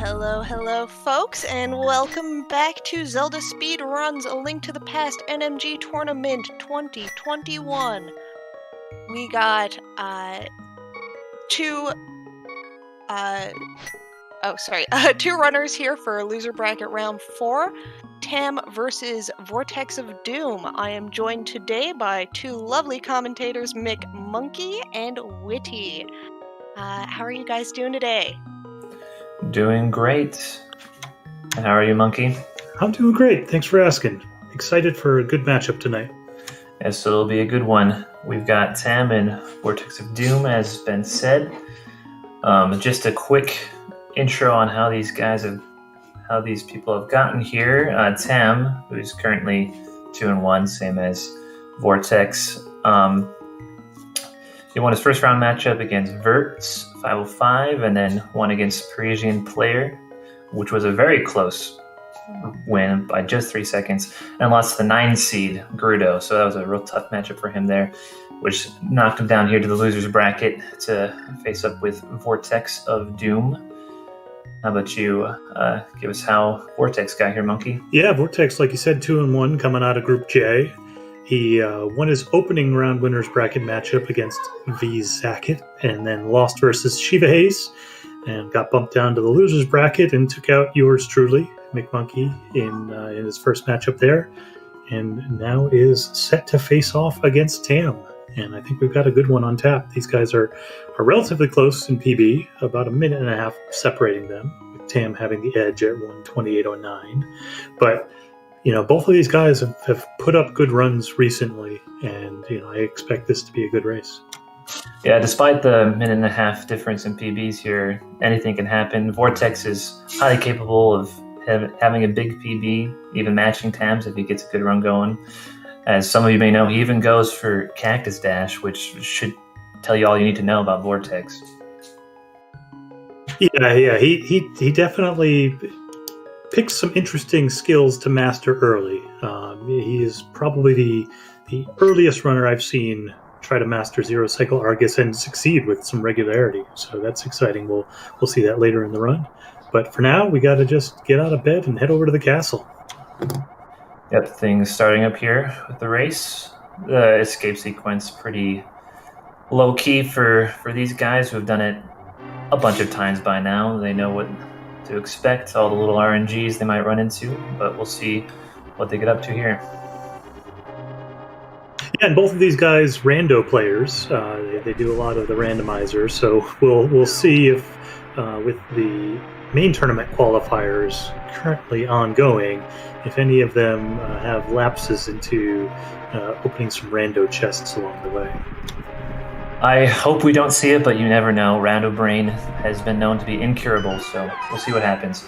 Hello, folks, and welcome back to ZeldaSpeedRuns, A Link to the Past NMG Tournament 2021. We got, two runners here for loser bracket round 4, Tam versus Vortexofdoom. I am joined today by two lovely commentators, Mick Monkey and Witty. How are you guys doing today? Doing great. And how are you, Monkey? I'm doing great. Thanks for asking. Excited for a good matchup tonight. Yes, so it'll be a good one. We've got Tam and Vortexofdoom, as has been said. Just a quick intro on how these people have gotten here. Tam, who's currently 2-1, same as Vortex. He won his first round matchup against Verts 505, and then won against Parisian Player, which was a very close win by just 3 seconds, and lost to the 9 seed Gerudo. So that was a real tough matchup for him there, which knocked him down here to the losers bracket to face up with Vortexofdoom. How about you? Give us how Vortex got here, Monkey. Yeah, Vortex, like you said, 2-1 coming out of Group J. He won his opening round winners bracket matchup against V Zacket, and then lost versus Shiva Hayes, and got bumped down to the losers bracket and took out yours truly, Mick Monkey, in his first matchup there, and now is set to face off against Tam. And I think we've got a good one on tap. These guys are relatively close in PB, about a minute and a half separating them, with Tam having the edge at 1:28.09. But both of these guys have put up good runs recently, and I expect this to be a good race. Yeah, despite the minute and a half difference in PBs here, anything can happen. Vortex is highly capable of having a big PB, even matching Tam's if he gets a good run going. As some of you may know, he even goes for Cactus Dash, which should tell you all you need to know about Vortex. Yeah, he definitely picks some interesting skills to master early. He is probably the earliest runner I've seen try to master Zero Cycle Argus and succeed with some regularity. So that's exciting. We'll see that later in the run. But for now, we got to just get out of bed and head over to the castle. Yep, things starting up here with the race. The escape sequence pretty low-key for these guys who have done it a bunch of times by now. They know what to expect, all the little RNGs they might run into, but we'll see what they get up to here. Yeah, and both of these guys, rando players. They do a lot of the randomizer, so we'll see if with the main tournament qualifiers currently ongoing, if any of them have lapses into opening some rando chests along the way. I hope we don't see it, but you never know. Rando Brain has been known to be incurable, so we'll see what happens.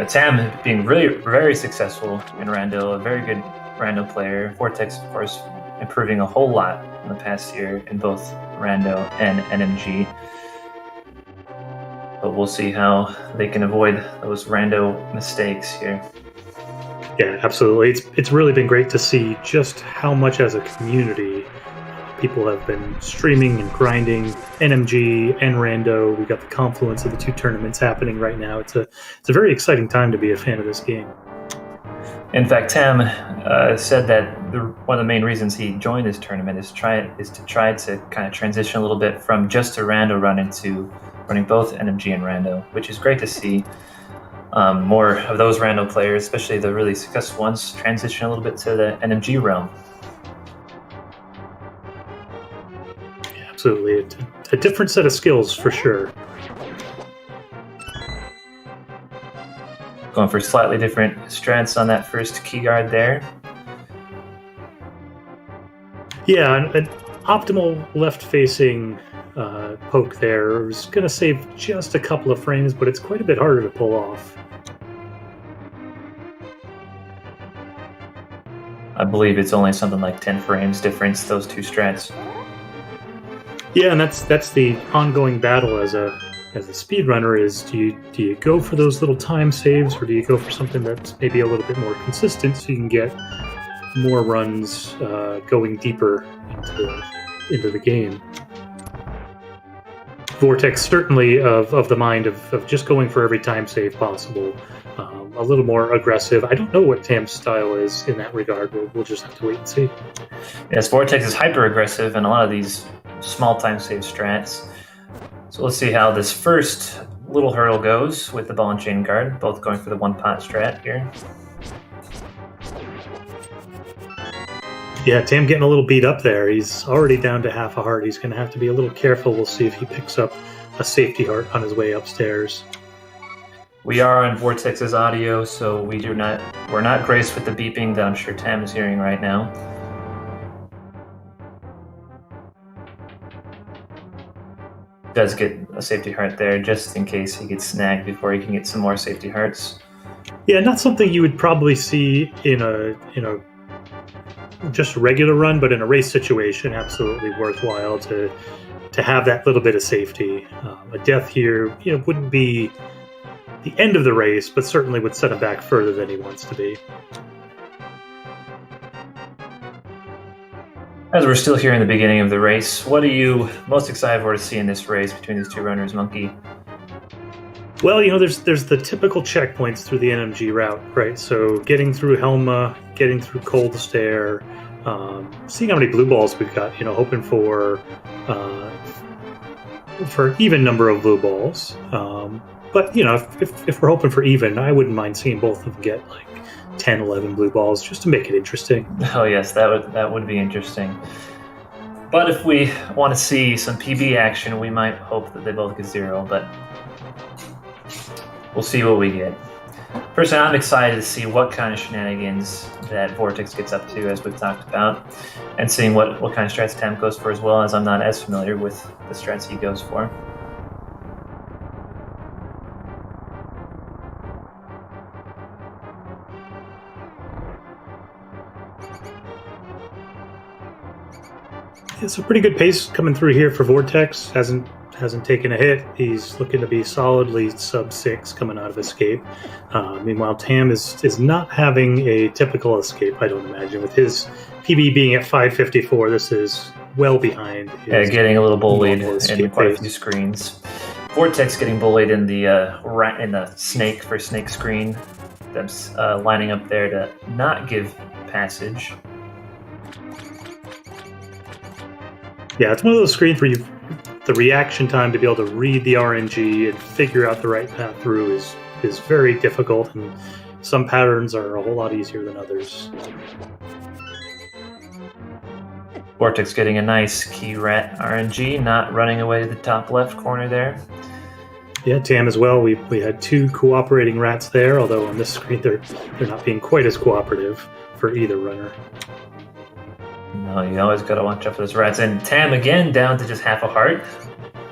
Tam being really very successful in Rando, a very good Rando player. Vortex, of course, improving a whole lot in the past year in both Rando and NMG. But we'll see how they can avoid those Rando mistakes here. Yeah, absolutely. It's really been great to see just how much as a community people have been streaming and grinding NMG and Rando. We've got the confluence of the two tournaments happening right now. It's a very exciting time to be a fan of this game. In fact, Tam said that one of the main reasons he joined this tournament is to try to kind of transition a little bit from just a Rando run into running both NMG and Rando, which is great to see. More of those Rando players, especially the really successful ones, transition a little bit to the NMG realm. Absolutely. A different set of skills for sure. Going for slightly different strats on that first key guard there. Yeah, an optimal left-facing poke there is going to save just a couple of frames, but it's quite a bit harder to pull off. I believe it's only something like 10 frames difference, those two strats. Yeah, and that's the ongoing battle as a speedrunner is do you go for those little time saves, or do you go for something that's maybe a little bit more consistent so you can get more runs going deeper into the game. Vortex certainly of the mind of just going for every time save possible. A little more aggressive. I don't know what Tam's style is in that regard. We'll just have to wait and see. Yes, Vortex is hyper aggressive in a lot of these small time save strats. So let's see how this first little hurdle goes with the ball and chain guard, both going for the one pot strat here. Yeah, Tam getting a little beat up there. He's already down to half a heart. He's going to have to be a little careful. We'll see if he picks up a safety heart on his way upstairs. We are on Vortex's audio, so we're not graced with the beeping that I'm sure Tam is hearing right now. Does get a safety heart there just in case he gets snagged before he can get some more safety hearts. Yeah, not something you would probably see in a just regular run, but in a race situation, absolutely worthwhile to have that little bit of safety. A death here, wouldn't be the end of the race, but certainly would set him back further than he wants to be. As we're still here in the beginning of the race, what are you most excited for to see in this race between these two runners, Monkey? Well, there's the typical checkpoints through the NMG route, right? So getting through Helma, getting through Cold Stair, seeing how many blue balls we've got, hoping for an even number of blue balls. But, if we're hoping for even, I wouldn't mind seeing both of them get like 10, 11 blue balls just to make it interesting. Oh, yes, that would be interesting. But if we want to see some PB action, we might hope that they both get 0, but we'll see what we get. Personally, I'm excited to see what kind of shenanigans that Vortex gets up to, as we've talked about, and seeing what kind of strats Tam goes for, as well, as I'm not as familiar with the strats he goes for. It's a pretty good pace coming through here for Vortex. Hasn't taken a hit. He's looking to be solidly sub 6 coming out of escape. Meanwhile, Tam is not having a typical escape, I don't imagine. With his PB being at 554, this is well behind. Yeah, getting a little bullied in quite a few screens. Vortex getting bullied in the snake for snake screen. That's lining up there to not give passage. Yeah, it's one of those screens where the reaction time to be able to read the RNG and figure out the right path through is very difficult, and some patterns are a whole lot easier than others. Vortex getting a nice key rat RNG, not running away to the top left corner there. Yeah, Tam as well. We had 2 cooperating rats there, although on this screen they're not being quite as cooperative for either runner. No, you always got to watch out for those rats. And Tam again down to just half a heart.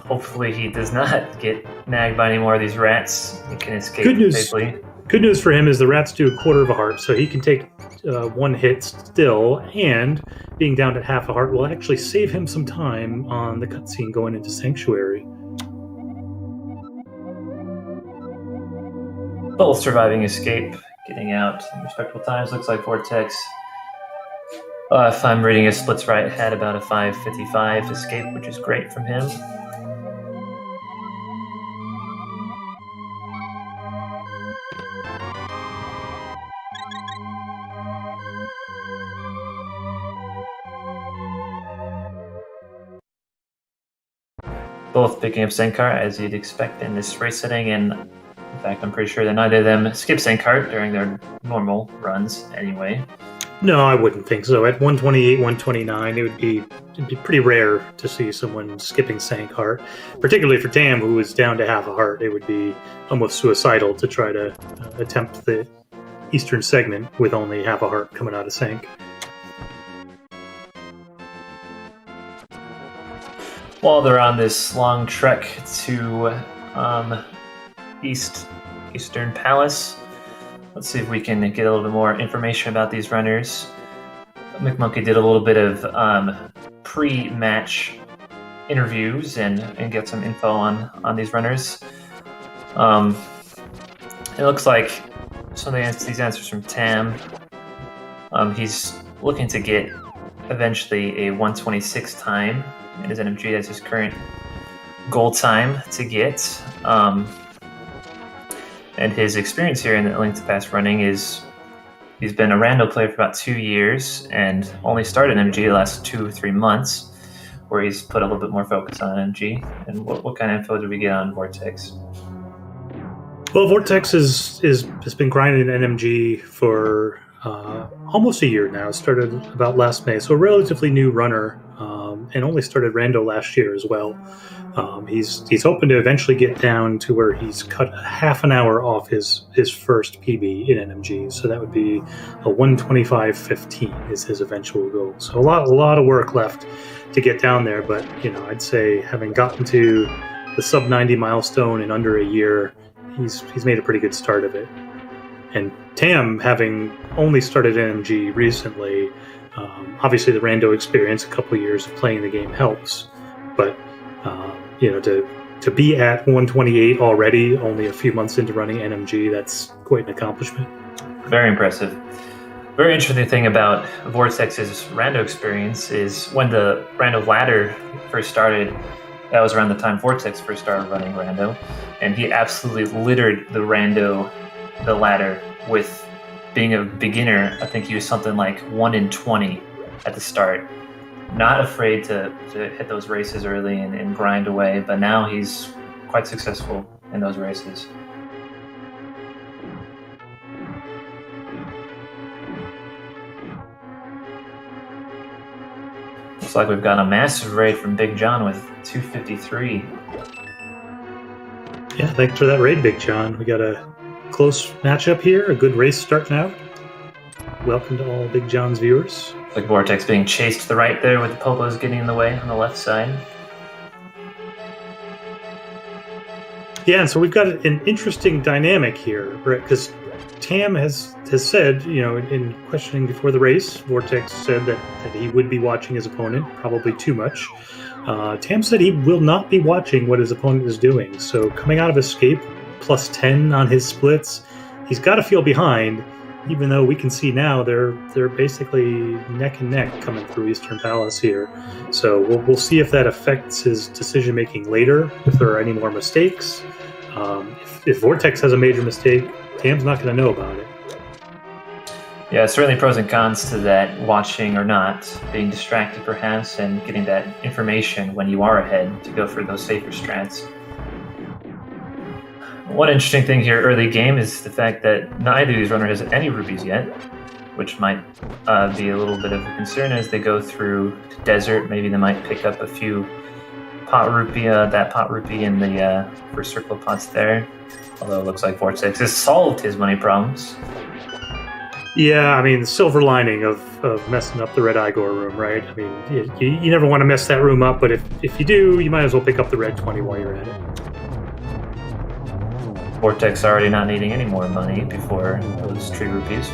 Hopefully he does not get nagged by any more of these rats. He can escape safely. Good news for him is the rats do a quarter of a heart, so he can take 1 hit still, and being down to half a heart will actually save him some time on the cutscene going into Sanctuary. Both surviving escape, getting out in respectable times. Looks like Vortex, if I'm reading his splits right, had about a 5:55 escape, which is great from him. Both picking up Senkar, as you'd expect in this race setting, and in fact, I'm pretty sure that neither of them skip Senkar during their normal runs anyway. No, I wouldn't think so. At 128, 129, it'd be pretty rare to see someone skipping Sankar, particularly for Tam, who is down to half a heart. It would be almost suicidal to try to attempt the eastern segment with only half a heart coming out of Sank. While they're on this long trek to Eastern Palace, let's see if we can get a little bit more information about these runners. McMonkey did a little bit of pre-match interviews and get some info on these runners. It looks like some of these answers from Tam. He's looking to get eventually a 126 time in his NMG. That's his current goal time to get. And his experience here in the Link to Past running is he's been a rando player for about 2 years and only started NMG the last 2 or 3 months, where he's put a little bit more focus on NMG. And what kind of info did we get on Vortex? Well, Vortex has been grinding NMG for almost a year now. Started about last May, so a relatively new runner, and only started rando last year as well. He's hoping to eventually get down to where he's cut half an hour off his first PB in NMG, so that would be a 125.15 is his eventual goal. So a lot of work left to get down there, but I'd say having gotten to the sub 90 milestone in under a year, he's made a pretty good start of it. And Tam, having only started NMG recently, obviously the rando experience, a couple of years of playing the game helps, but to be at 128 already, only a few months into running NMG, that's quite an accomplishment. Very impressive. Very interesting thing about Vortex's rando experience is when the rando ladder first started, that was around the time Vortex first started running rando, and he absolutely littered the ladder with being a beginner. I think he was something like 1 in 20 at the start. Not afraid to hit those races early and grind away, but now he's quite successful in those races. Looks like we've got a massive raid from Big John with 253. Yeah, thanks for that raid, Big John. We got a close matchup here, a good race starting out. Welcome to all Big John's viewers. Like Vortex being chased to the right there with the Popos getting in the way on the left side. Yeah, and so we've got an interesting dynamic here, right? Because Tam has said, in questioning before the race, Vortex said that he would be watching his opponent, probably too much. Tam said he will not be watching what his opponent is doing. So coming out of Escape, plus 10 on his splits, he's got to feel behind, even though we can see now they're basically neck and neck coming through Eastern Palace here. So we'll see if that affects his decision-making later, if there are any more mistakes. If Vortex has a major mistake, Tam's not going to know about it. Yeah, certainly pros and cons to that, watching or not, being distracted perhaps, and getting that information when you are ahead to go for those safer strats. One interesting thing here early game is the fact that neither of these runners has any rupees yet, which might be a little bit of a concern as they go through the desert. Maybe they might pick up a few pot rupee, that pot rupee in the first circle of pots there. Although it looks like Vortex has solved his money problems. Yeah, I mean, the silver lining of messing up the Red Igor room, right? I mean, you never want to mess that room up, but if you do, you might as well pick up the red 20 while you're at it. Vortex already not needing any more money before those tree rupees.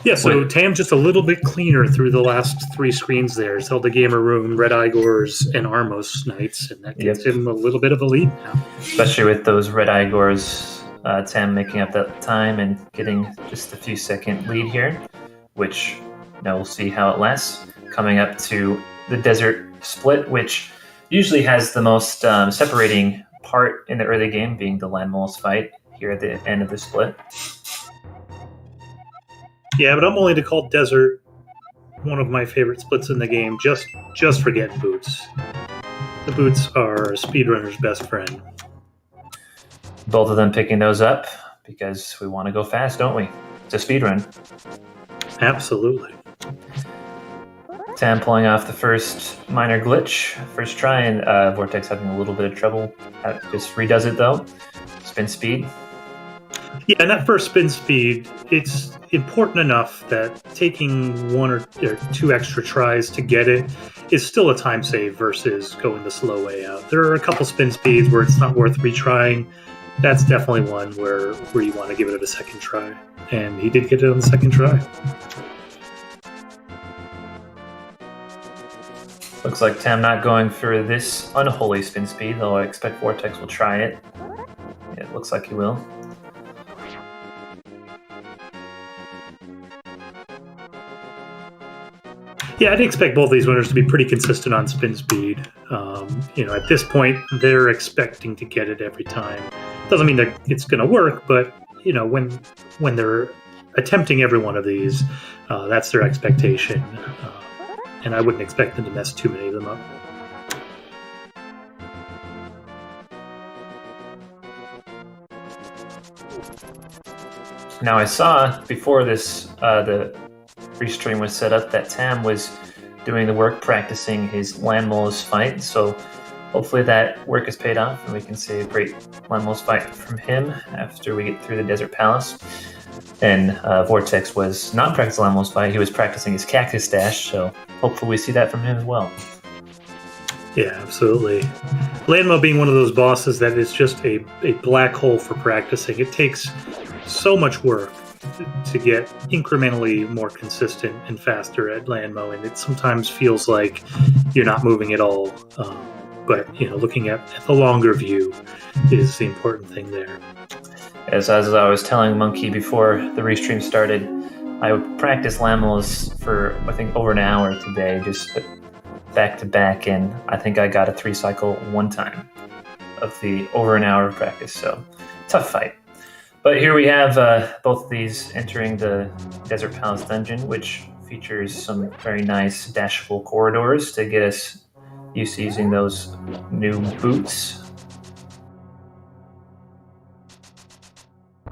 Yeah, so Tam's just a little bit cleaner through the last 3 screens there. Zelda Gamer Room, Red Igors, and Armos Knights, and that gives him a little bit of a lead now. Especially with those Red Igors, Tam making up that time and getting just a few second lead here, which we'll see how it lasts. Coming up to the desert split, which usually has the most separating part in the early game, being the landmolls fight here at the end of the split. Yeah, but I'm willing to call Desert one of my favorite splits in the game, just for getting boots. The boots are a speedrunner's best friend. Both of them picking those up because we want to go fast, don't we? It's a speedrun. Absolutely. Tam pulling off the first minor glitch, first try, and Vortex having a little bit of trouble. Just redoes it though. Spin speed. Yeah, and that first spin speed, it's important enough that taking 1 or 2 extra tries to get it is still a time save versus going the slow way out. There are a couple spin speeds where it's not worth retrying. That's definitely one where you want to give it a second try. And he did get it on the second try. Looks like Tam not going for this unholy spin speed, though I expect Vortex will try it. Yeah, it looks like he will. Yeah, I'd expect both these winners to be pretty consistent on spin speed. At this point, they're expecting to get it every time. Doesn't mean that it's going to work, but when they're attempting every one of these, that's their expectation, and I wouldn't expect them to mess too many of them up. Now I saw before this the restream was set up that Tam was doing the work practicing his Landmos fight, so hopefully that work is paid off and we can see a great Landmos fight from him after we get through the Desert Palace. And Vortex was not practicing Landmos fight, he was practicing his Cactus Dash, so hopefully we see that from him as well. Yeah, absolutely. Landmo being one of those bosses that is just a black hole for practicing. It takes so much work to get incrementally more consistent and faster at Landmo, and it sometimes feels like you're not moving at all. But looking at the longer view is the important thing there. As I was telling Monkey before the restream started, I would practice Landmos for I think over an hour today, just back to back, and I think I got a 3-cycle one time of the over an hour of practice. So tough fight. But here we have both of these entering the Desert Palace dungeon, which features some very nice dashable corridors to get us used to using those new boots.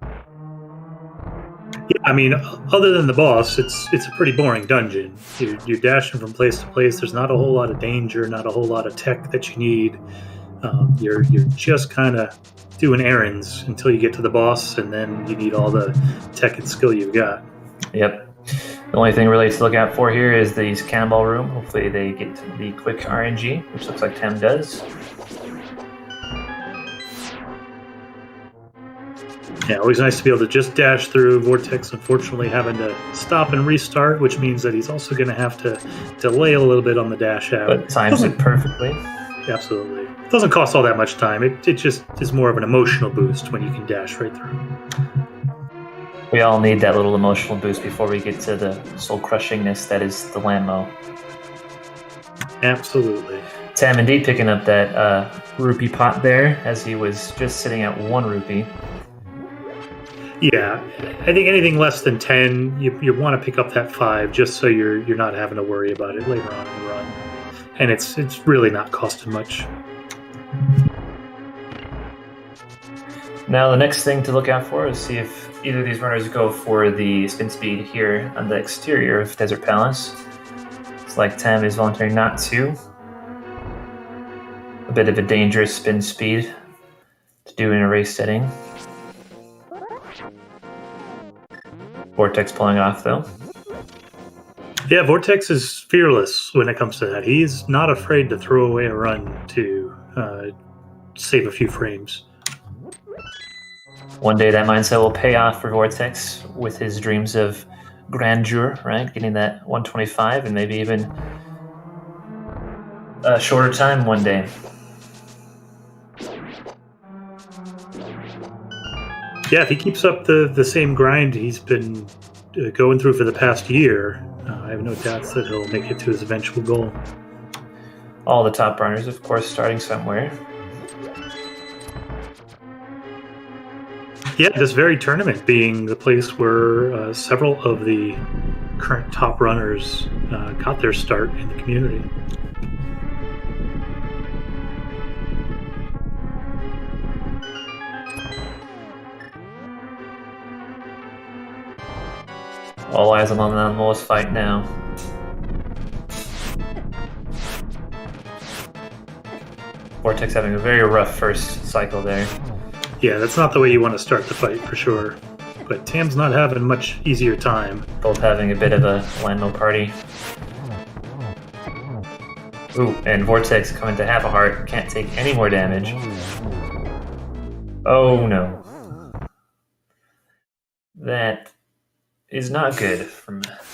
Yeah, I mean, other than the boss, it's a pretty boring dungeon. You're dashing from place to place. There's not a whole lot of danger, not a whole lot of tech that you need. You're just kind of doing errands until you get to the boss, and then you need all the tech and skill you've got. Yep. The only thing really to look out for here is these Cannonball Room. Hopefully they get the quick RNG, which looks like Tam does. Yeah, always nice to be able to just dash through. Vortex, unfortunately, having to stop and restart, which means that he's also going to have to delay a little bit on the dash out. But times it perfectly. Absolutely. It doesn't cost all that much time. It just is more of an emotional boost when you can dash right through. We all need that little emotional boost before we get to the soul-crushingness that is the Landmo. Absolutely. Tam indeed picking up that rupee pot there, as he was just sitting at 1 rupee. Yeah, I think anything less than 10, you want to pick up that 5 just so you're not having to worry about it later on in the run. And it's really not costing much. Now the next thing to look out for is see if either of these runners go for the spin speed here on the exterior of Desert Palace. It's like Tam is volunteering not to. A bit of a dangerous spin speed to do in a race setting. Vortex pulling it off though. Yeah, Vortex is fearless when it comes to that. He's not afraid to throw away a run to save a few frames. One day that mindset will pay off for Vortex with his dreams of grandeur, right? Getting that 125 and maybe even a shorter time one day. Yeah, if he keeps up the same grind he's been going through for the past year, I have no doubts that he'll make it to his eventual goal. All the top runners, of course, starting somewhere. Yeah, this very tournament being the place where several of the current top runners got their start in the community. All eyes on the Helmesor fight now. Vortex having a very rough first cycle there. Yeah, that's not the way you want to start the fight for sure. But Tam's not having much easier time. Both having a bit of a Landmo party. Ooh, and Vortex coming to half a heart. Can't take any more damage. Oh no. That is not good.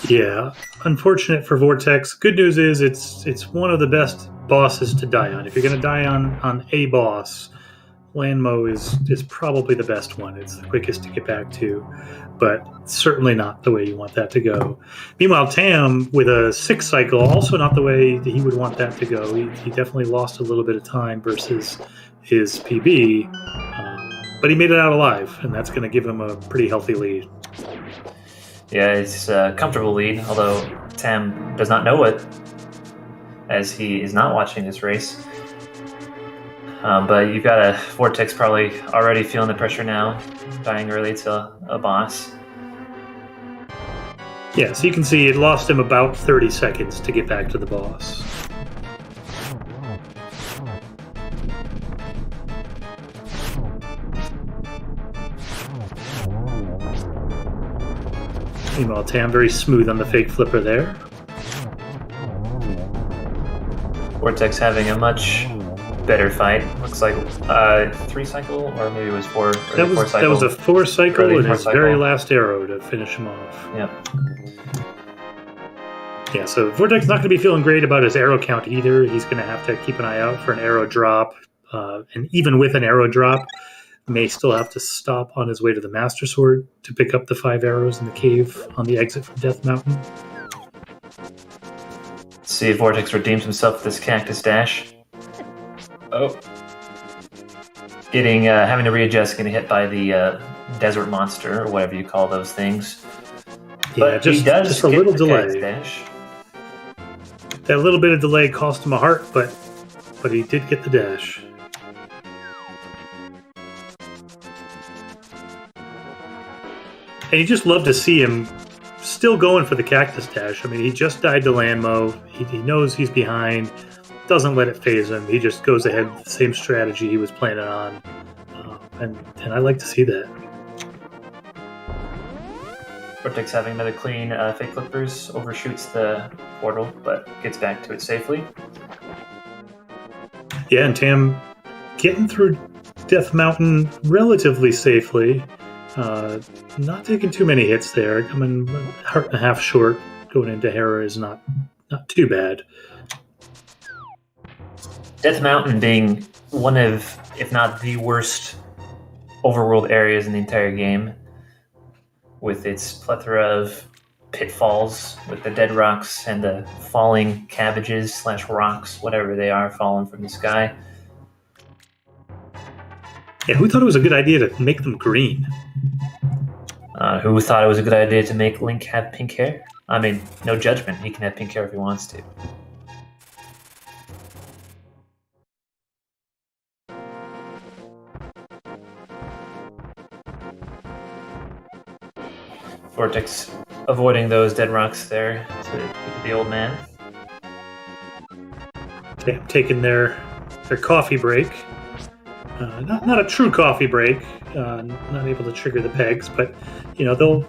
Yeah, unfortunate for Vortex. Good news is it's one of the best bosses to die on. If you're going to die on a boss, Landmo is probably the best one. It's the quickest to get back to, but certainly not the way you want that to go. Meanwhile, Tam, with a 6 cycle, also not the way that he would want that to go. He definitely lost a little bit of time versus his PB, but he made it out alive, and that's going to give him a pretty healthy lead. Yeah, it's a comfortable lead, although Tam does not know it, as he is not watching this race. But you've got a Vortex probably already feeling the pressure now, dying early to a boss. Yeah, so you can see it lost him about 30 seconds to get back to the boss. Meanwhile, Tam very smooth on the fake flipper there. Vortex having a much better fight. Looks like 3 cycle, or maybe it was 4. That was a 4 cycle and his very last arrow to finish him off. Yep. Yeah, so Vortex not going to be feeling great about his arrow count either. He's going to have to keep an eye out for an arrow drop, and even with an arrow drop, may still have to stop on his way to the Master Sword to pick up the 5 arrows in the cave on the exit from Death Mountain. Let's see if Vortex redeems himself with this cactus dash. Oh. Having to readjust, getting hit by the desert monster, or whatever you call those things. Yeah, but just a little delay. Dash. That little bit of delay cost him a heart, but he did get the dash. And you just love to see him still going for the cactus dash. I mean, he just died to Landmo. He knows he's behind. Doesn't let it phase him. He just goes ahead with the same strategy he was planning on. And I like to see that. Vortex having another clean fake flippers, overshoots the portal, but gets back to it safely. Yeah, and Tam getting through Death Mountain relatively safely. Not taking too many hits there. Coming a heart and a half short going into Hera is not too bad. Death Mountain being one of, if not the worst overworld areas in the entire game, with its plethora of pitfalls with the dead rocks and the falling cabbages / rocks, whatever they are, falling from the sky. Yeah, who thought it was a good idea to make them green? Who thought it was a good idea to make Link have pink hair? I mean, no judgment. He can have pink hair if he wants to. Vortex avoiding those dead rocks there to look at the old man. Taking their coffee break. Not a true coffee break. Not able to trigger the pegs, but they'll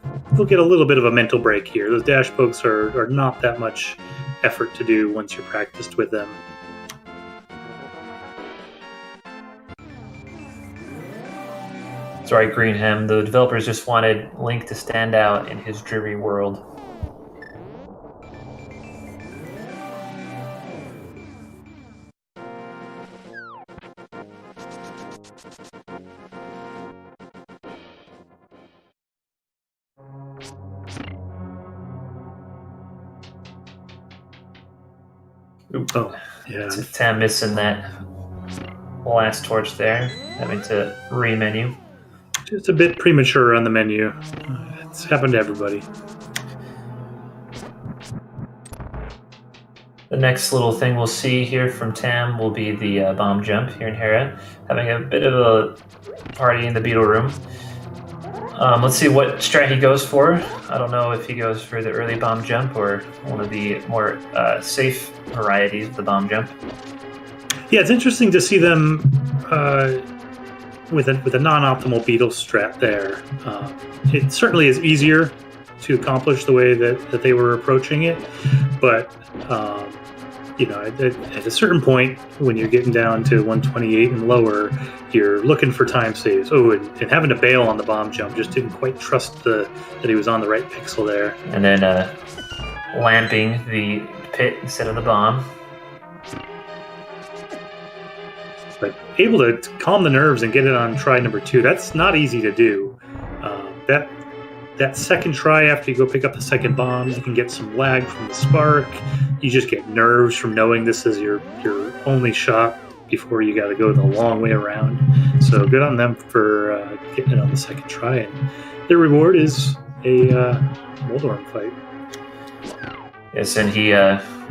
get a little bit of a mental break here. Those dash pokes are not that much effort to do once you're practiced with them. Sorry, Greenham. The developers just wanted Link to stand out in his dreary world. Oh, yeah. Tam missing that last torch there, having to re-menu. Just a bit premature on the menu. It's happened to everybody. The next little thing we'll see here from Tam will be the bomb jump here in Hera, having a bit of a party in the Beetle Room. Let's see what strat he goes for. I don't know if he goes for the early bomb jump or one of the more safe varieties of the bomb jump. Yeah, it's interesting to see them with a non-optimal Beetle strat there. It certainly is easier to accomplish the way that they were approaching it, but at a certain point when you're getting down to 128 and lower, you're looking for time saves. Oh, and having to bail on the bomb jump, just didn't quite trust that he was on the right pixel there. And then lamping the pit instead of the bomb. but able to calm the nerves and get it on try number 2. That's not easy to do. That second try after you go pick up the second bomb, you can get some lag from the spark. You just get nerves from knowing this is your only shot before you got to go the long way around. So good on them for getting it on the second try. And their reward is a Moldorm fight. Yes, and he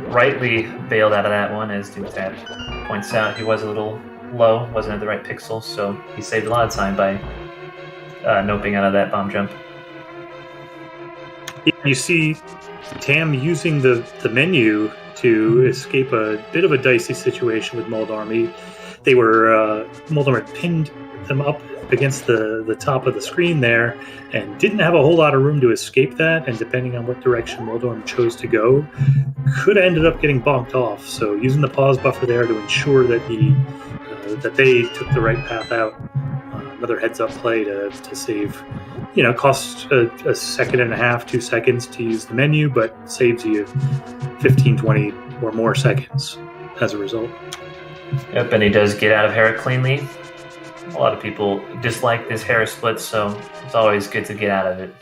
rightly bailed out of that one, as Doomtap points out. He was a little low, wasn't at the right pixel, so he saved a lot of time by noping out of that bomb jump. You see Tam using the menu to escape a bit of a dicey situation with Moldorm. Moldorm had pinned them up against the top of the screen there and didn't have a whole lot of room to escape that, and depending on what direction Moldorm chose to go, could have ended up getting bonked off. So using the pause buffer there to ensure that that they took the right path out. Another heads-up play to save. Costs a second and a half, 2 seconds to use the menu, but saves you 15, 20 or more seconds as a result. Yep, and he does get out of Hera cleanly. A lot of people dislike this Hera split, so it's always good to get out of it.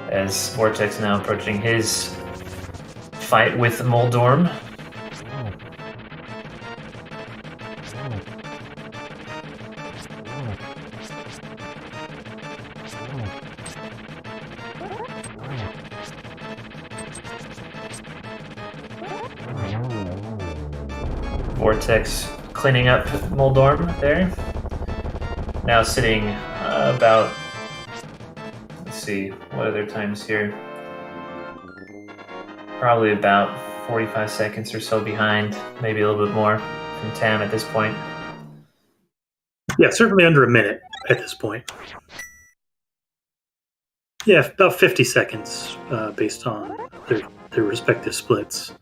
As Vortex now approaching his fight with Moldorm. Vortex cleaning up Moldorm there. Now sitting about, let's see, what are their times here? Probably about 45 seconds or so behind, maybe a little bit more from Tam at this point. Yeah, certainly under a minute at this point. Yeah, about 50 seconds based on their respective splits.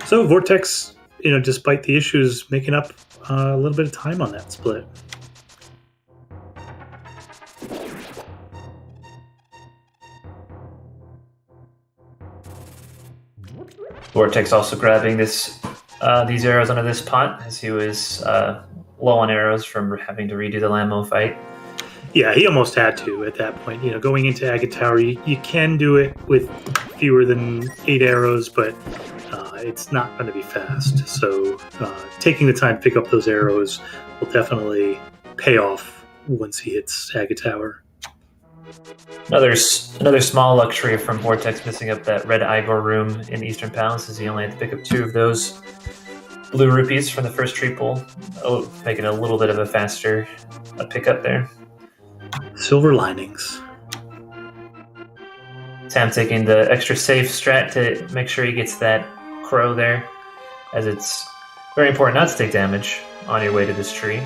So Vortex, despite the issues, making up a little bit of time on that split. Vortex also grabbing these arrows under this pot, as he was low on arrows from having to redo the Lammo fight. Yeah, he almost had to at that point. Going into Agate Tower, you can do it with fewer than 8 arrows, but it's not going to be fast. So taking the time to pick up those arrows will definitely pay off once he hits Agate Tower. Another small luxury from Vortex missing up that red Igor room in Eastern Palace is he only had to pick up 2 of those blue rupees from the first tree pull, making it a little bit of a faster pickup there. Silver linings. Tam taking the extra safe strat to make sure he gets that crow there, as it's very important not to take damage on your way to this tree.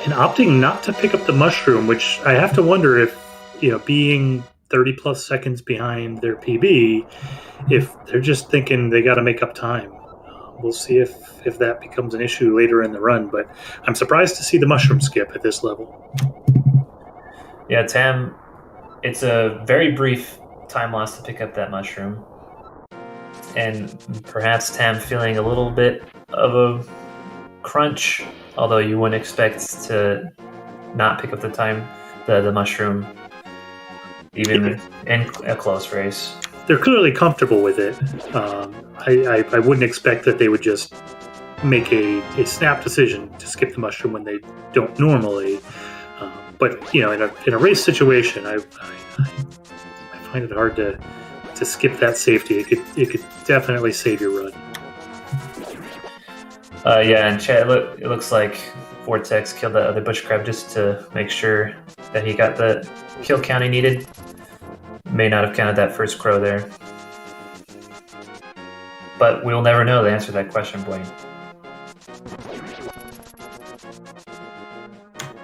And opting not to pick up the mushroom, which I have to wonder if, being 30 plus seconds behind their PB, if they're just thinking they got to make up time. We'll see if that becomes an issue later in the run, but I'm surprised to see the mushroom skip at this level. Yeah, Tam, it's a very brief time loss to pick up that mushroom. And perhaps Tam feeling a little bit of a crunch, although you wouldn't expect to not pick up the mushroom, even in a close race. They're clearly comfortable with it. I wouldn't expect that they would just make a snap decision to skip the mushroom when they don't normally. But in a race situation, I find it hard to skip that safety. It could definitely save your run. Yeah, and Chad, it looks like Vortex killed that other bush crab just to make sure that he got the kill count he needed. May not have counted that first crow there. But we'll never know the answer to that question, Blaine.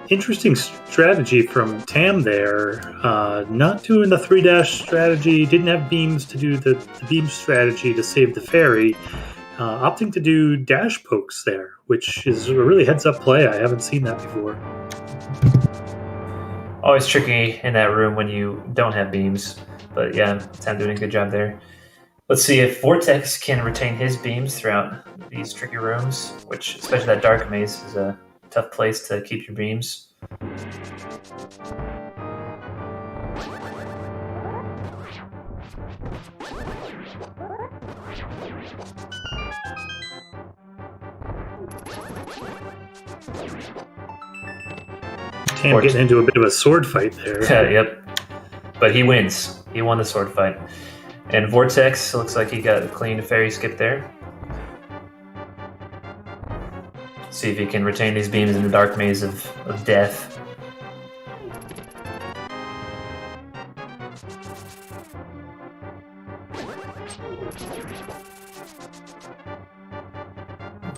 Interesting strategy from Tam there. Not doing the 3-dash strategy, didn't have beams to do the beam strategy to save the fairy. Opting to do dash pokes there, which is a really heads-up play. I haven't seen that before. Always tricky in that room when you don't have beams. But yeah, Tam doing a good job there. Let's see if Vortex can retain his beams throughout these tricky rooms, which, especially that dark maze, is a tough place to keep your beams. Tam getting into a bit of a sword fight there. Yep. But he wins. He won the sword fight. And Vortex looks like he got a clean fairy skip there. See if he can retain these beams in the dark maze of death.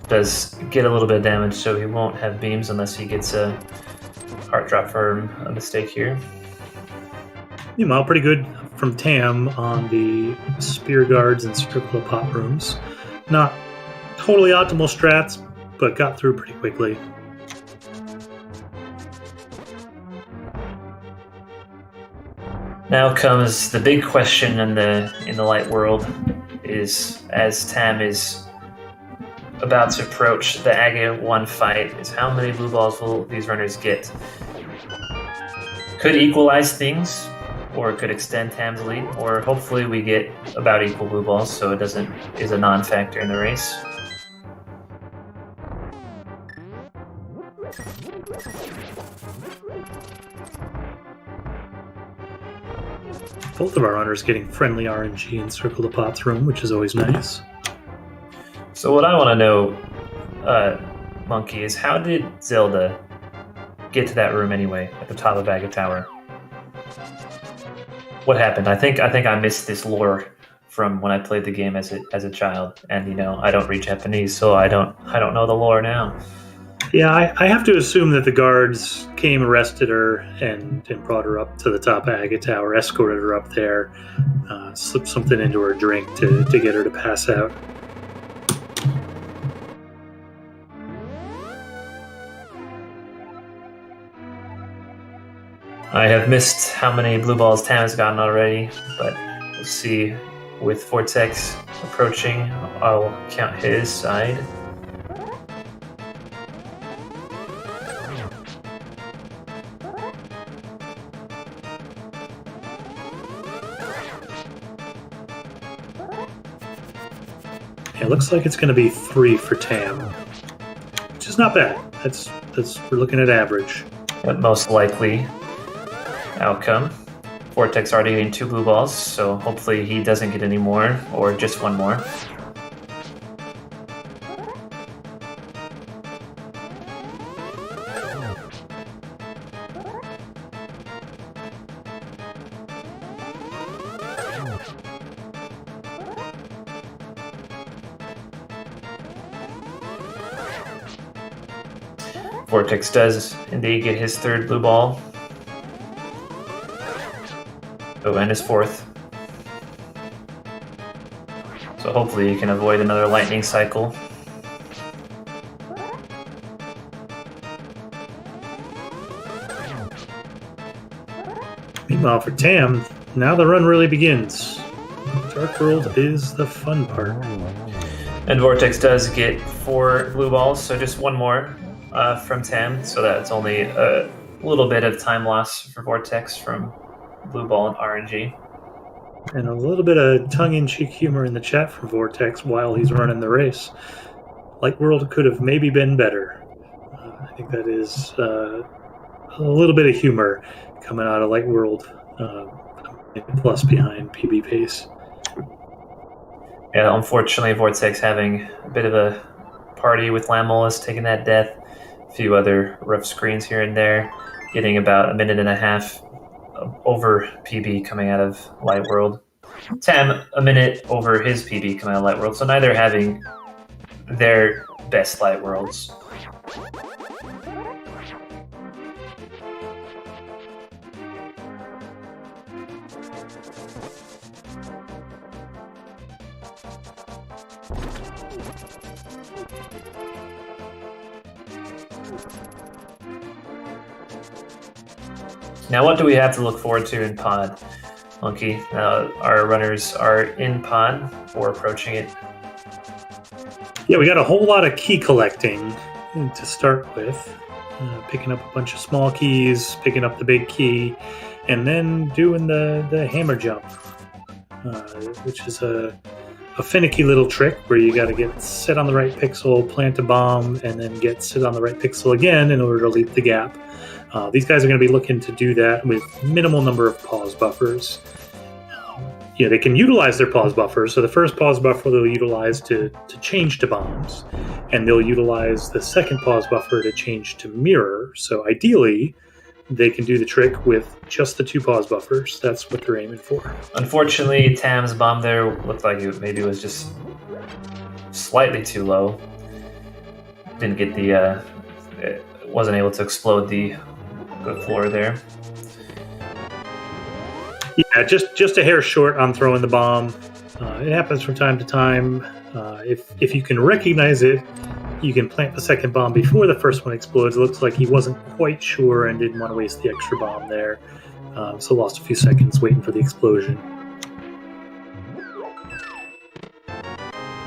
Does get a little bit of damage, so he won't have beams unless he gets a heart drop for a mistake here. Meanwhile, pretty good from Tam on the spear guards and circle of pot rooms. Not totally optimal strats, but got through pretty quickly. Now comes the big question in the light world, is as Tam is about to approach the Agate 1 fight, is how many blue balls will these runners get? Could equalize things, or it could extend Tam's lead, or hopefully we get about equal blue balls so it is a non-factor in the race. Both of our runners getting friendly RNG in Circle the Pots room, which is always nice. So what I want to know, Monkey, is how did Zelda get to that room anyway, at the top of Agate Tower? What happened? I think I missed this lore from when I played the game as a child, and I don't read Japanese, so I don't know the lore now. Yeah, I have to assume that the guards came, arrested her, and brought her up to the top of Agate Tower, escorted her up there, slipped something into her drink to get her to pass out. I have missed how many blue balls Tam has gotten already, but we'll see. With Vortex approaching, I'll count his side. It looks like it's going to be 3 for Tam, which is not bad. That's we're looking at average. But most likely outcome. Vortex already getting 2 blue balls, so hopefully he doesn't get any more, or just 1 more. Vortex does indeed get his 3rd blue ball. Oh, and his 4th. So hopefully you can avoid another lightning cycle. Meanwhile, for Tam, now the run really begins. Dark World is the fun part. And Vortex does get 4 blue balls, so just 1 more from Tam. So that's only a little bit of time loss for Vortex from blue ball and RNG. And a little bit of tongue-in-cheek humor in the chat from Vortex while he's running the race. Light World could have maybe been better. I think that is a little bit of humor coming out of Light World. Plus behind PB pace. Yeah, unfortunately, Vortex having a bit of a party with Lamolas, taking that death. A few other rough screens here and there. Getting about 1.5 minutes over PB coming out of Light World. Tam, 1 minute over his PB coming out of Light World. So neither having their best Light Worlds. Now, what do we have to look forward to in pod, Monkey? Our runners are in pod or approaching it. Yeah, we got a whole lot of key collecting to start with. Picking up a bunch of small keys, picking up the big key, and then doing the hammer jump, which is a finicky little trick where you got to get sit on the right pixel, plant a bomb, and then get sit on the right pixel again in order to leap the gap. These guys are going to be looking to do that with minimal number of pause buffers. Yeah, they can utilize their pause buffers. So the first pause buffer they'll utilize to change to bombs, and they'll utilize the second pause buffer to change to mirror. So ideally, they can do the trick with just the 2 pause buffers. That's what they're aiming for. Unfortunately, Tam's bomb there looked like it was just slightly too low. Didn't get it wasn't able to explode the floor there. Yeah, just a hair short on throwing the bomb. It happens from time to time. If you can recognize it, you can plant the second bomb before the first one explodes. It looks like he wasn't quite sure and didn't want to waste the extra bomb there. So lost a few seconds waiting for the explosion.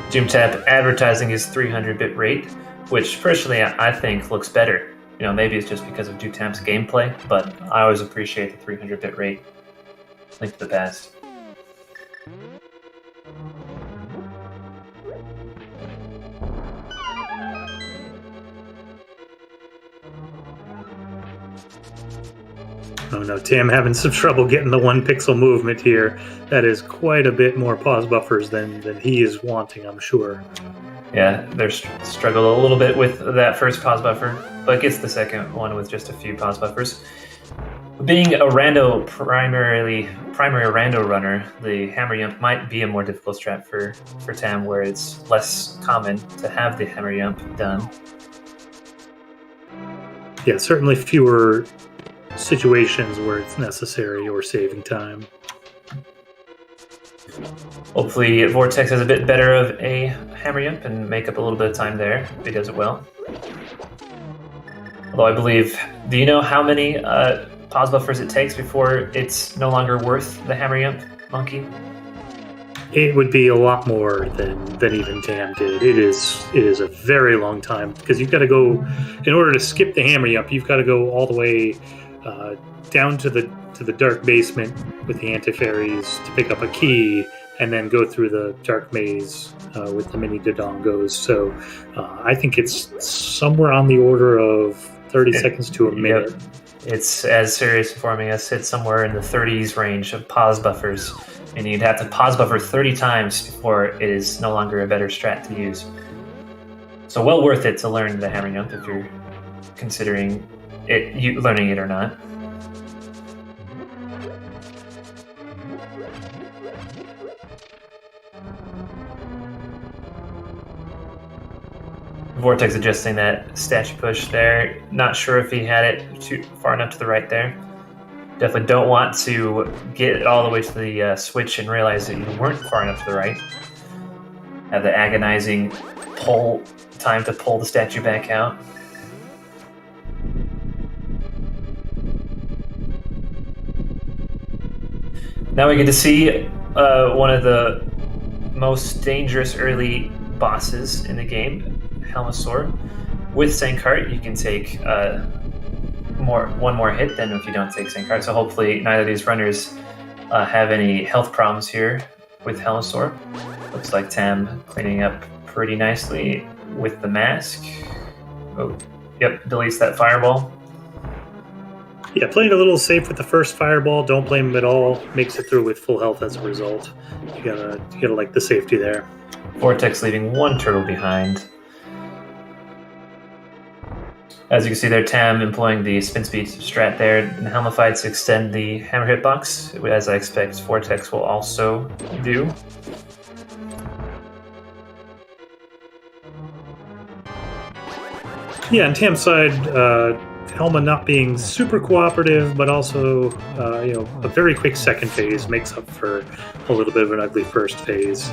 JimTap advertising his 300 bit rate, which personally I think looks better. Maybe it's just because of JimTap's gameplay, but I always appreciate the 300 bit rate. Link to the past. Oh no, Tam having some trouble getting the 1 pixel movement here. That is quite a bit more pause buffers than he is wanting, I'm sure. Yeah, they're struggled a little bit with that first pause buffer, but gets the second one with just a few pause buffers. Being a primary rando runner, the hammer jump might be a more difficult strat for Tam, where it's less common to have the hammer jump done. Yeah, certainly fewer situations where it's necessary or saving time. Hopefully Vortex has a bit better of a hammer jump and make up a little bit of time there if he does it well. Although I believe, do you know how many pause buffers it takes before it's no longer worth the hammer jump, Monkey? It would be a lot more than even Tam did. It is a very long time, because you've got to go, in order to skip the hammer jump, you've got to go all the way down to the dark basement with the anti-fairies to pick up a key, and then go through the dark maze with the mini dodongos. So I think it's somewhere on the order of 30 seconds to a minute. Yep. It's, as Serious informing us, it's somewhere in the 30s range of pause buffers, and you'd have to pause buffer 30 times before it is no longer a better strat to use. So well worth it to learn the hammer jump if you're considering learning it or not. Vortex adjusting that statue push there. Not sure if he had it too far enough to the right there. Definitely don't want to get it all the way to the switch and realize that you weren't far enough to the right. Have the agonizing time to pull the statue back out. Now we get to see one of the most dangerous early bosses in the game, Helmesor. With Sankart, you can take one more hit than if you don't take Sankart. So hopefully neither of these runners have any health problems here with Helmesor. Looks like Tam cleaning up pretty nicely with the mask. Oh, yep, deletes that fireball. Yeah, playing a little safe with the first fireball. Don't blame him at all. Makes it through with full health as a result. You gotta like the safety there. Vortex leaving one turtle behind. As you can see there, Tam employing the spin speed strat there in Helmified to extend the hammer hitbox, as I expect Vortex will also do. Yeah, on Tam's side, Helma not being super cooperative, but also a very quick second phase makes up for a little bit of an ugly first phase.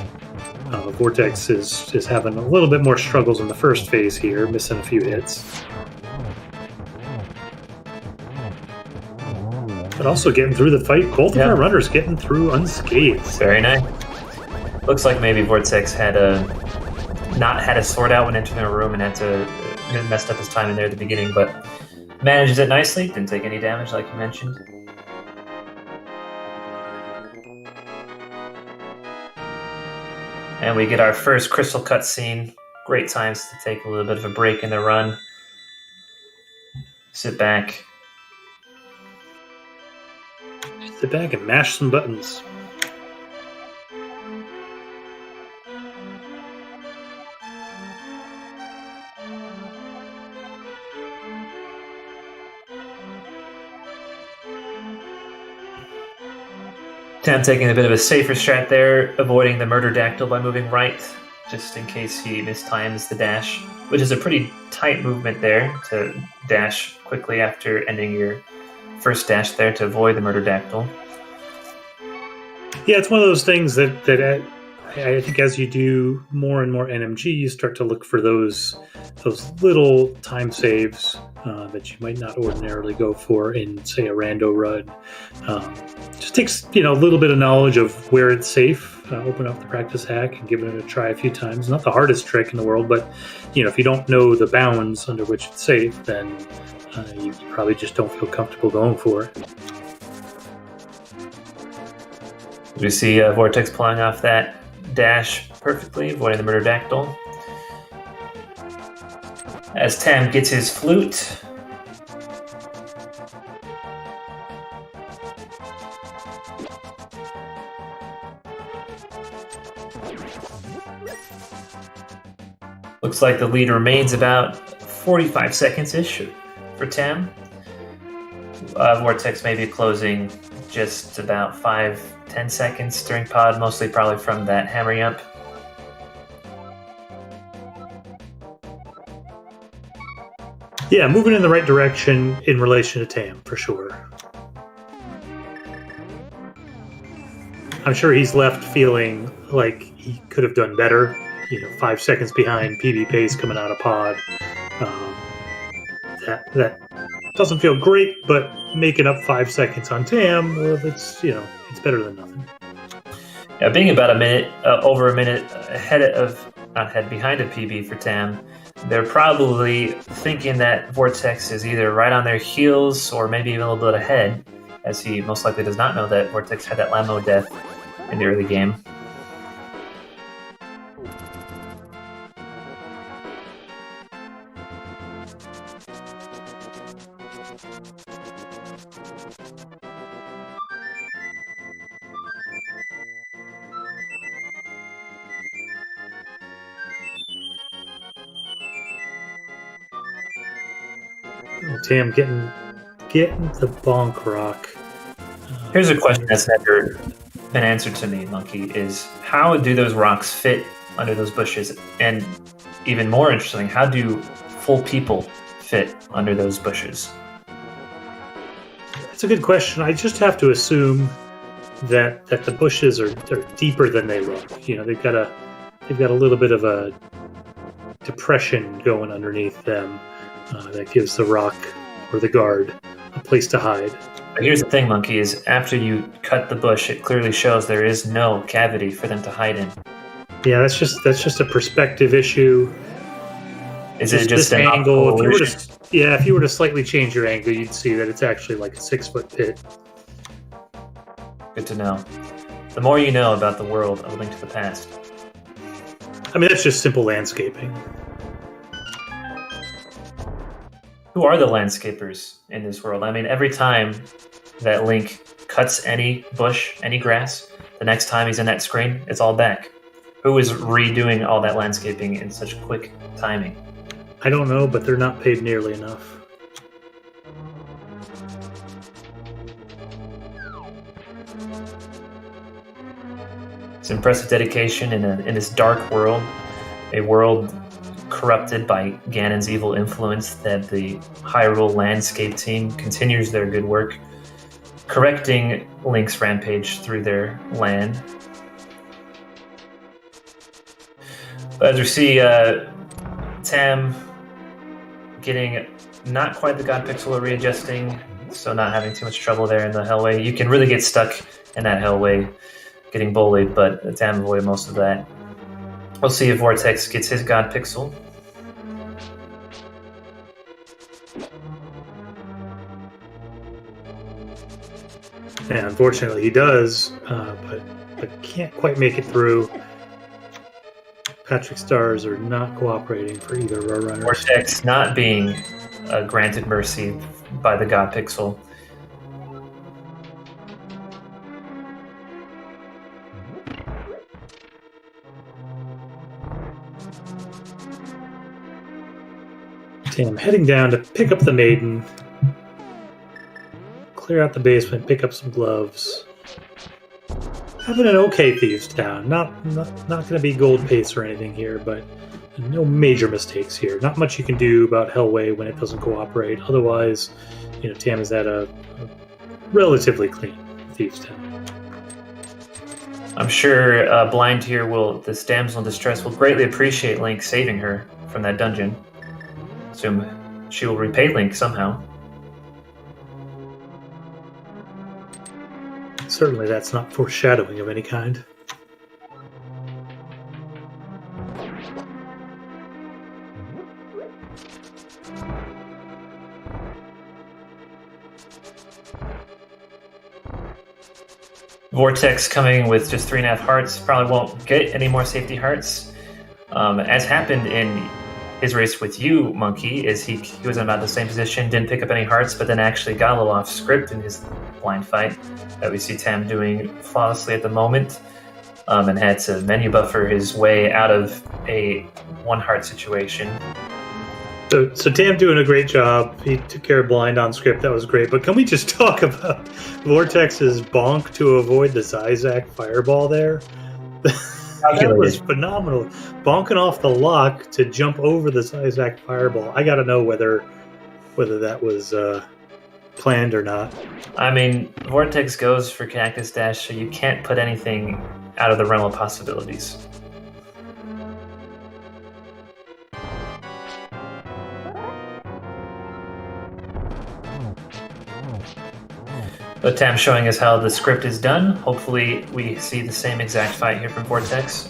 Vortex is having a little bit more struggles in the first phase here, missing a few hits. but also getting through the fight. Both of our runners getting through unscathed. Very nice. Looks like maybe Vortex had not had a sword out when entering a room and had to messed up his timing there at the beginning, but manages it nicely. Didn't take any damage, like you mentioned. And we get our first crystal cutscene. Great times to take a little bit of a break in the run. Sit back. Sit back and mash some buttons. Tam taking a bit of a safer strat there, avoiding the murder dactyl by moving right, just in case he mistimes the dash, which is a pretty tight movement there to dash quickly after ending your first dash there to avoid the murder dactyl. Yeah, it's one of those things that I think as you do more and more NMG, you start to look for those little time saves that you might not ordinarily go for in, say, a rando run. Just takes a little bit of knowledge of where it's safe. Open up the practice hack and give it a try a few times. Not the hardest trick in the world, but if you don't know the bounds under which it's safe, then you probably just don't feel comfortable going for it. We see Vortex pulling off that dash perfectly, avoiding the murder dactyl. As Tam gets his flute. Looks like the lead remains about 45 seconds-ish for Tam. Vortex maybe closing just about 5-10 seconds during pod, mostly probably from that hammering up. Yeah, moving in the right direction in relation to Tam, for sure. I'm sure he's left feeling like he could have done better. 5 seconds behind PB pace coming out of pod. That doesn't feel great, but making up 5 seconds on Tam, well, it's better than nothing. Yeah, being about over a minute behind a PB for Tam, they're probably thinking that Vortex is either right on their heels or maybe even a little bit ahead, as he most likely does not know that Vortex had that Lamo death in the early game. Tam getting the bonk rock. Here's a question that's never been answered to me, Monkey, is how do those rocks fit under those bushes? And even more interesting, how do full people fit under those bushes? That's a good question. I just have to assume that the bushes are deeper than they look. They've got a little bit of a depression going underneath them that gives the rock or the guard a place to hide. But here's the thing, Monkey, is after you cut the bush, it clearly shows there is no cavity for them to hide in. Yeah, that's just a perspective issue. Is it just an angle? If you were to slightly change your angle, you'd see that it's actually like a 6-foot pit. Good to know. The more you know about the world of A Link to the Past. I mean, that's just simple landscaping. Who are the landscapers in this world? I mean, every time that Link cuts any bush, any grass, the next time he's in that screen, it's all back. Who is redoing all that landscaping in such quick timing? I don't know, but they're not paid nearly enough. It's impressive dedication in this dark world, a world corrupted by Ganon's evil influence, that the Hyrule landscape team continues their good work, correcting Link's rampage through their land. But as we see Tam getting not quite the God Pixel readjusting so not having too much trouble there in the Hellway. You can really get stuck in that Hellway, getting bullied, but Tam avoided most of that. We'll see if Vortex gets his God Pixel. And unfortunately, he does, but can't quite make it through. Patrick stars are not cooperating for either of our runners. Vortex not being granted mercy by the God Pixel. Tam heading down to pick up the maiden, clear out the basement, pick up some gloves. Having an okay Thieves Town. Not going to be gold pace or anything here, but no major mistakes here. Not much you can do about Hellway when it doesn't cooperate. Otherwise, Tam is at a relatively clean Thieves Town. I'm sure Blind here this damsel in distress will greatly appreciate Link saving her from that dungeon. Assume she will repay Link somehow. Certainly that's not foreshadowing of any kind. Vortex coming with just 3.5 hearts. Probably won't get any more safety hearts. As happened in his race with you, Monkey, is he was in about the same position, didn't pick up any hearts, but then actually got a little off script in his blind fight that we see Tam doing flawlessly at the moment, and had to menu buffer his way out of a 1-heart situation. So Tam doing a great job. He took care of blind on script. That was great. But can we just talk about Vortex's bonk to avoid the Zizak fireball there? That was phenomenal. Bonking off the lock to jump over the Zizak fireball. I got to know whether that was planned or not. I mean, Vortex goes for Cactus Dash, so you can't put anything out of the realm of possibilities. But Tam showing us how the script is done. Hopefully we see the same exact fight here from Vortex.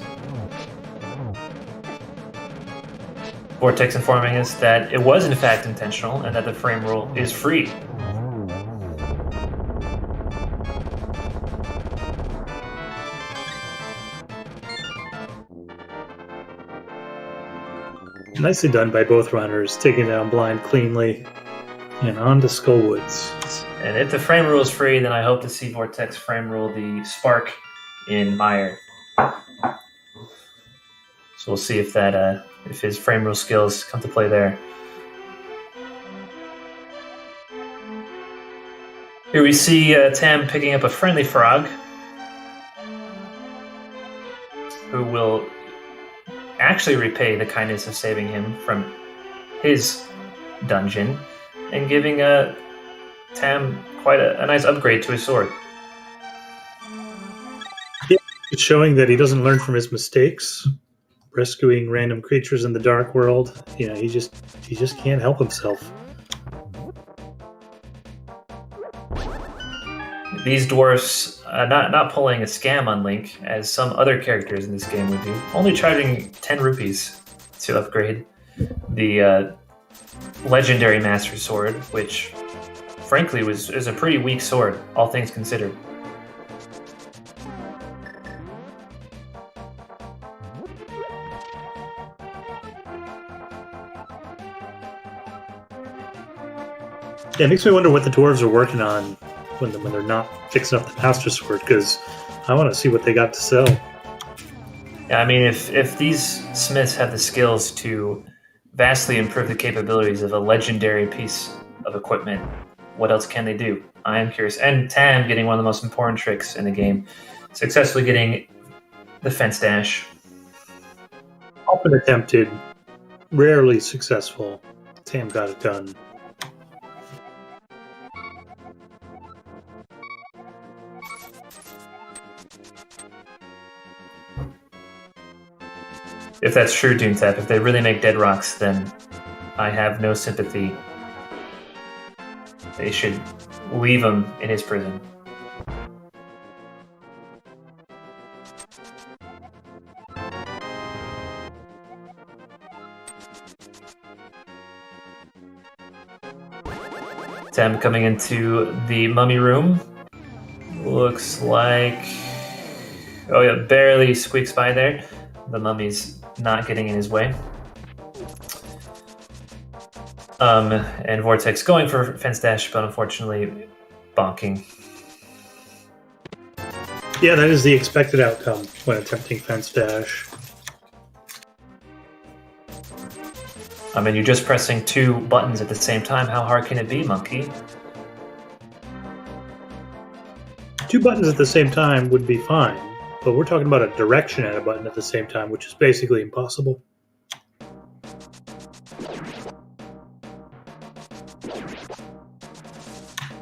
Vortex informing us that it was in fact intentional and that the frame rule is free. Nicely done by both runners, taking down blind cleanly and on to Skullwoods. And if the frame rule is free, then I hope to see Vortex frame rule the Spark in Mire. So we'll see if that if his frame rule skills come to play there. Here we see Tam picking up a friendly frog, who will actually repay the kindness of saving him from his dungeon and giving Tam quite a nice upgrade to his sword. It's showing that he doesn't learn from his mistakes. Rescuing random creatures in the dark world, he just can't help himself. These dwarfs not pulling a scam on Link, as some other characters in this game would do, only charging 10 rupees to upgrade the legendary Master Sword, which frankly is a pretty weak sword, all things considered. Yeah, it makes me wonder what the dwarves are working on when they're not fixing up the Master Sword, because I want to see what they got to sell. Yeah, I mean, if these smiths have the skills to vastly improve the capabilities of a legendary piece of equipment, what else can they do? I am curious. And Tam getting one of the most important tricks in the game, successfully getting the fence dash. Often attempted, rarely successful. Tam got it done. If that's true, Doomtap, if they really make dead rocks, then I have no sympathy. They should leave him in his prison. Tem coming into the mummy room. Looks like... Oh yeah, barely squeaks by there. The mummy's not getting in his way. And Vortex going for fence dash, but unfortunately bonking. Yeah, that is the expected outcome when attempting fence dash. I mean, you're just pressing 2 buttons at the same time. How hard can it be, Monkey? 2 buttons at the same time would be fine, but we're talking about a direction and a button at the same time, which is basically impossible.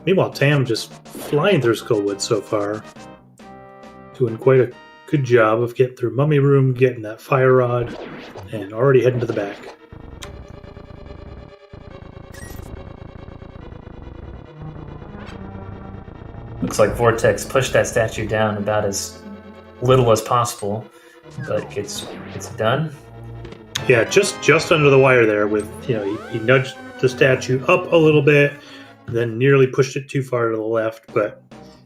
Meanwhile, Tam just flying through Skullwood so far. Doing quite a good job of getting through Mummy Room, getting that fire rod, and already heading to the back. Looks like Vortex pushed that statue down about as little as possible, but it's done. Yeah, just under the wire there. With he nudged the statue up a little bit, then nearly pushed it too far to the left, but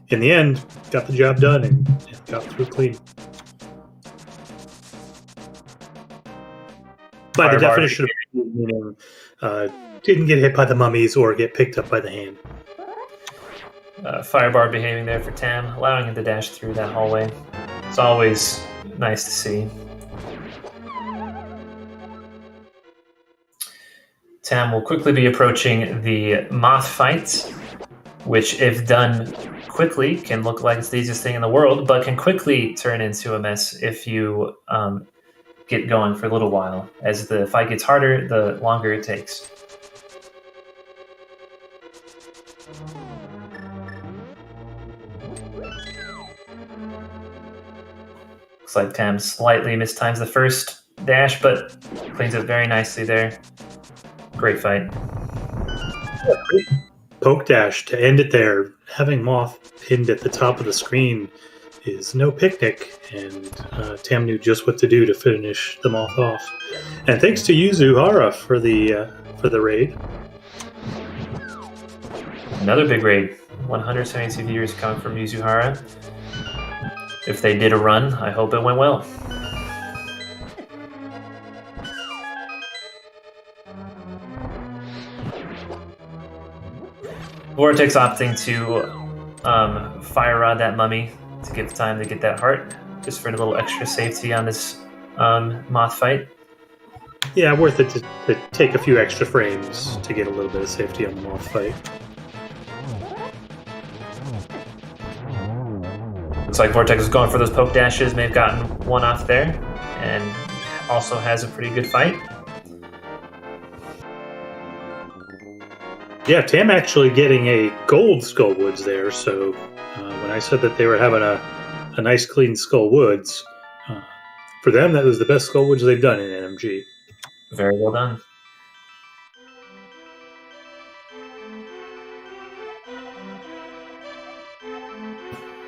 in the end, got the job done and got through clean. By the definition of meaning, didn't get hit by the mummies or get picked up by the hand. Firebar behaving there for Tam, allowing him to dash through that hallway. It's always nice to see. Tam will quickly be approaching the moth fight, which, if done quickly, can look like it's the easiest thing in the world, but can quickly turn into a mess if you get going for a little while. As the fight gets harder, the longer it takes. Looks like Tam slightly mistimes the first dash, but cleans it very nicely there. Great fight. Poke dash to end it there. Having Moth pinned at the top of the screen is no picnic, and Tam knew just what to do to finish the Moth off. And thanks to Yuzuhara for the raid. Another big raid. 172 viewers coming from Yuzuhara. If they did a run, I hope it went well. Vortex opting to fire rod that mummy to give time to get that heart, just for a little extra safety on this moth fight. Yeah, worth it to take a few extra frames to get a little bit of safety on the moth fight. Looks like Vortex is going for those poke dashes, may have gotten one off there, and also has a pretty good fight. Yeah, Tam actually getting a gold Skullwoods there, so when I said that they were having a nice clean Skullwoods, for them that was the best Skullwoods they've done in NMG. Very well done.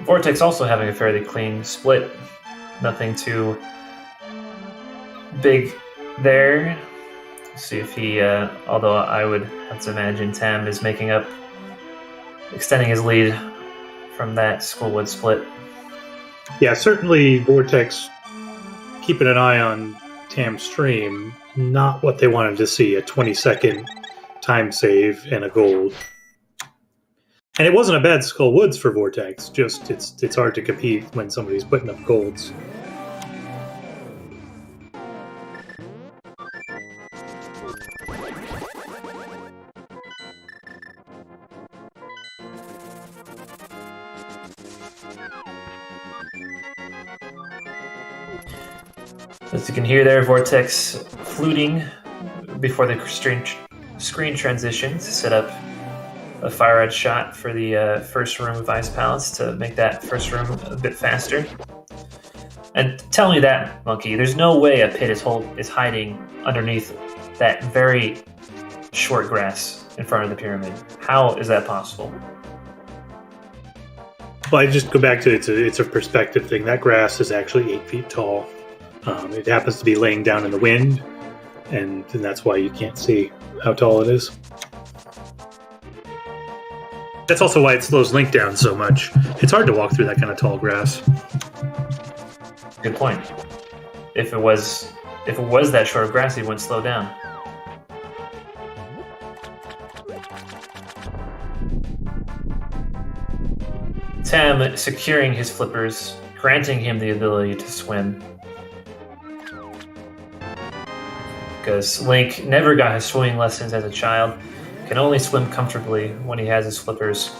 Vortex also having a fairly clean split. Nothing too big there. See if he, although I would have to imagine Tam is making up, extending his lead from that Skullwood split. Yeah, certainly Vortex keeping an eye on Tam's stream. Not what they wanted to see, a 20-second time save and a gold. And it wasn't a bad Skullwoods for Vortex, just it's hard to compete when somebody's putting up golds. As you can hear there, Vortex fluting before the screen transition to set up a fire rod shot for the first room of ice pallets to make that first room a bit faster. And tell me that, Monkey, there's no way a pit is hiding underneath that very short grass in front of the pyramid. How is that possible? Well, I just go back to it's a perspective thing. That grass is actually 8 feet tall. It happens to be laying down in the wind, and that's why you can't see how tall it is. That's also why it slows Link down so much. It's hard to walk through that kind of tall grass. Good point. If it was that short of grass, he wouldn't slow down. Tam securing his flippers, granting him the ability to swim. Because Link never got his swimming lessons as a child, can only swim comfortably when he has his flippers.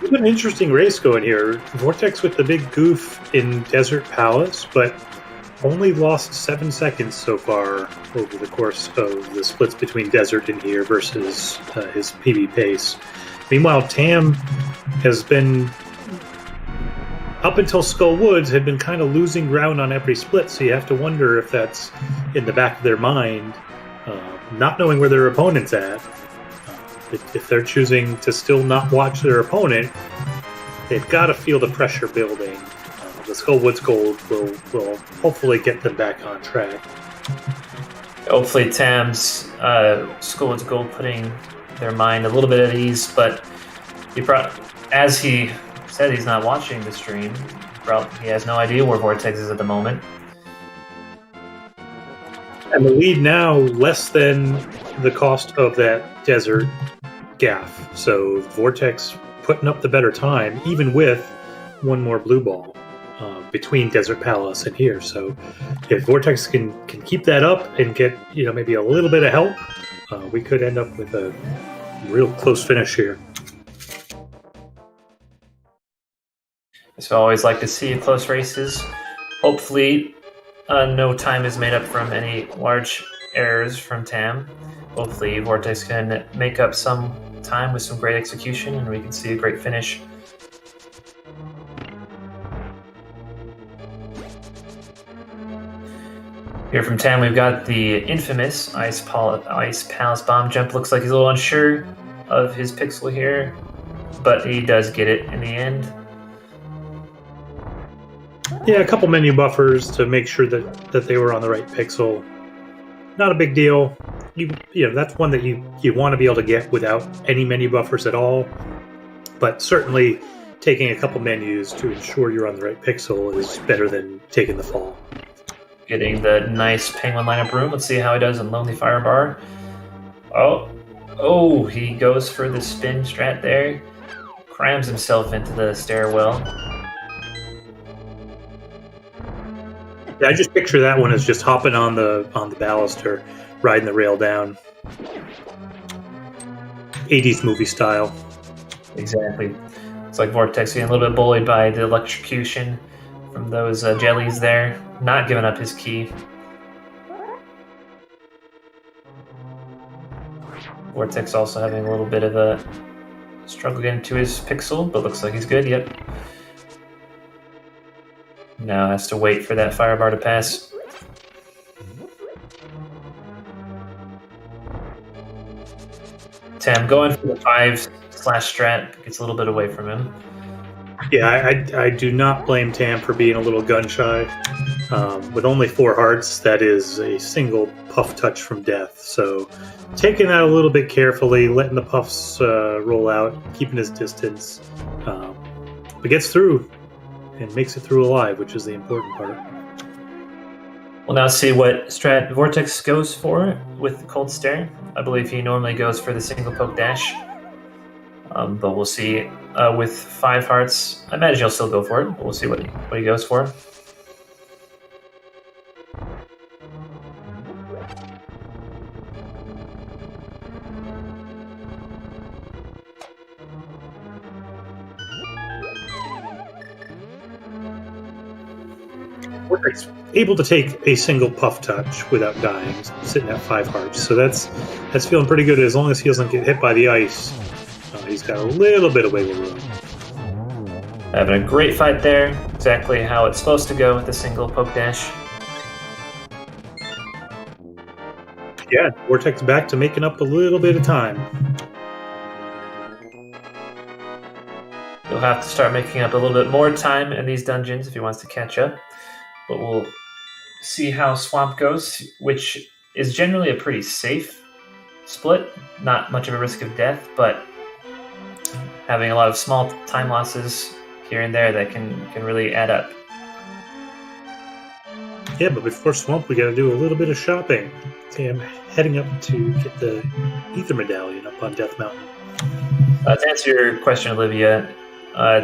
It's an interesting race going here. Vortex with the big goof in Desert Palace, but only lost 7 seconds so far over the course of the splits between Desert and here versus his PB pace. Meanwhile, Tam has been, up until Skull Woods, had been kind of losing ground on every split, so you have to wonder if that's in the back of their mind, not knowing where their opponent's at. If they're choosing to still not watch their opponent, they've got to feel the pressure building. The Skull Woods Gold will hopefully get them back on track. Hopefully Tam's Skull Woods Gold putting their mind a little bit at ease, but as he said, he's not watching the stream. He has no idea where Vortex is at the moment. And the lead now less than the cost of that Desert gaff. So Vortex putting up the better time, even with one more blue ball between Desert Palace and here. So if Vortex can keep that up and get maybe a little bit of help, we could end up with a real close finish here. So I always like to see close races. Hopefully no time is made up from any large errors from Tam. Hopefully Vortex can make up some time with some great execution and we can see a great finish. Here from Tam, we've got the infamous Ice Palace Bomb Jump. Looks like he's a little unsure of his pixel here, but he does get it in the end. Yeah, a couple menu buffers to make sure that they were on the right pixel. Not a big deal. That's one that you want to be able to get without any menu buffers at all. But certainly taking a couple menus to ensure you're on the right pixel is better than taking the fall. Getting the nice penguin lineup room. Let's see how he does in Lonely Fire Bar. Oh, he goes for the spin strat there. Crams himself into the stairwell. Yeah, I just picture that one as just hopping on the baluster, riding the rail down. 80s movie style. Exactly. It's like Vortex getting a little bit bullied by the electrocution from those jellies there. Not giving up his key. Vortex also having a little bit of a struggle getting to his pixel, but looks like he's good, yep. Now has to wait for that fire bar to pass. Tam going for the 5 slash strat, gets a little bit away from him. Yeah, I do not blame Tam for being a little gun shy. With only 4 hearts, that is a single puff touch from death. So taking that a little bit carefully, letting the puffs roll out, keeping his distance. But gets through and makes it through alive, which is the important part. We'll now see what strat Vortex goes for with the Cold Stare. I believe he normally goes for the single poke dash. But we'll see with 5 hearts. I imagine he'll still go for it, but we'll see what he goes for. Vortex able to take a single puff touch without dying, sitting at 5 hearts. So that's feeling pretty good as long as he doesn't get hit by the ice. He's got a little bit of wiggle room. Having a great fight there. Exactly how it's supposed to go with the single poke dash. Yeah, Vortex back to making up a little bit of time. He'll have to start making up a little bit more time in these dungeons if he wants to catch up. But we'll see how Swamp goes, which is generally a pretty safe split. Not much of a risk of death, but having a lot of small time losses here and there that can really add up. Yeah, but before Swamp, we got to do a little bit of shopping. See, I'm heading up to get the Ether Medallion up on Death Mountain. To answer your question, Olivia,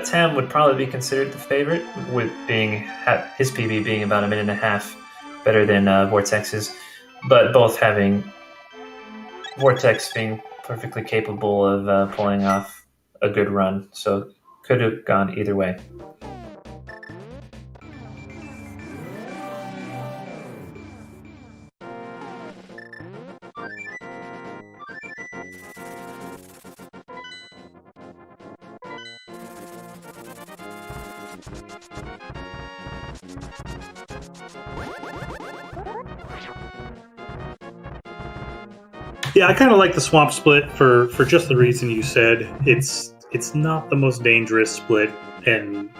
Tam would probably be considered the favorite, with his PB being about a minute and a half better than Vortex's, but both having Vortex being perfectly capable of pulling off a good run, so could have gone either way. Yeah, I kind of like the Swamp split for just the reason you said. It's not the most dangerous split, and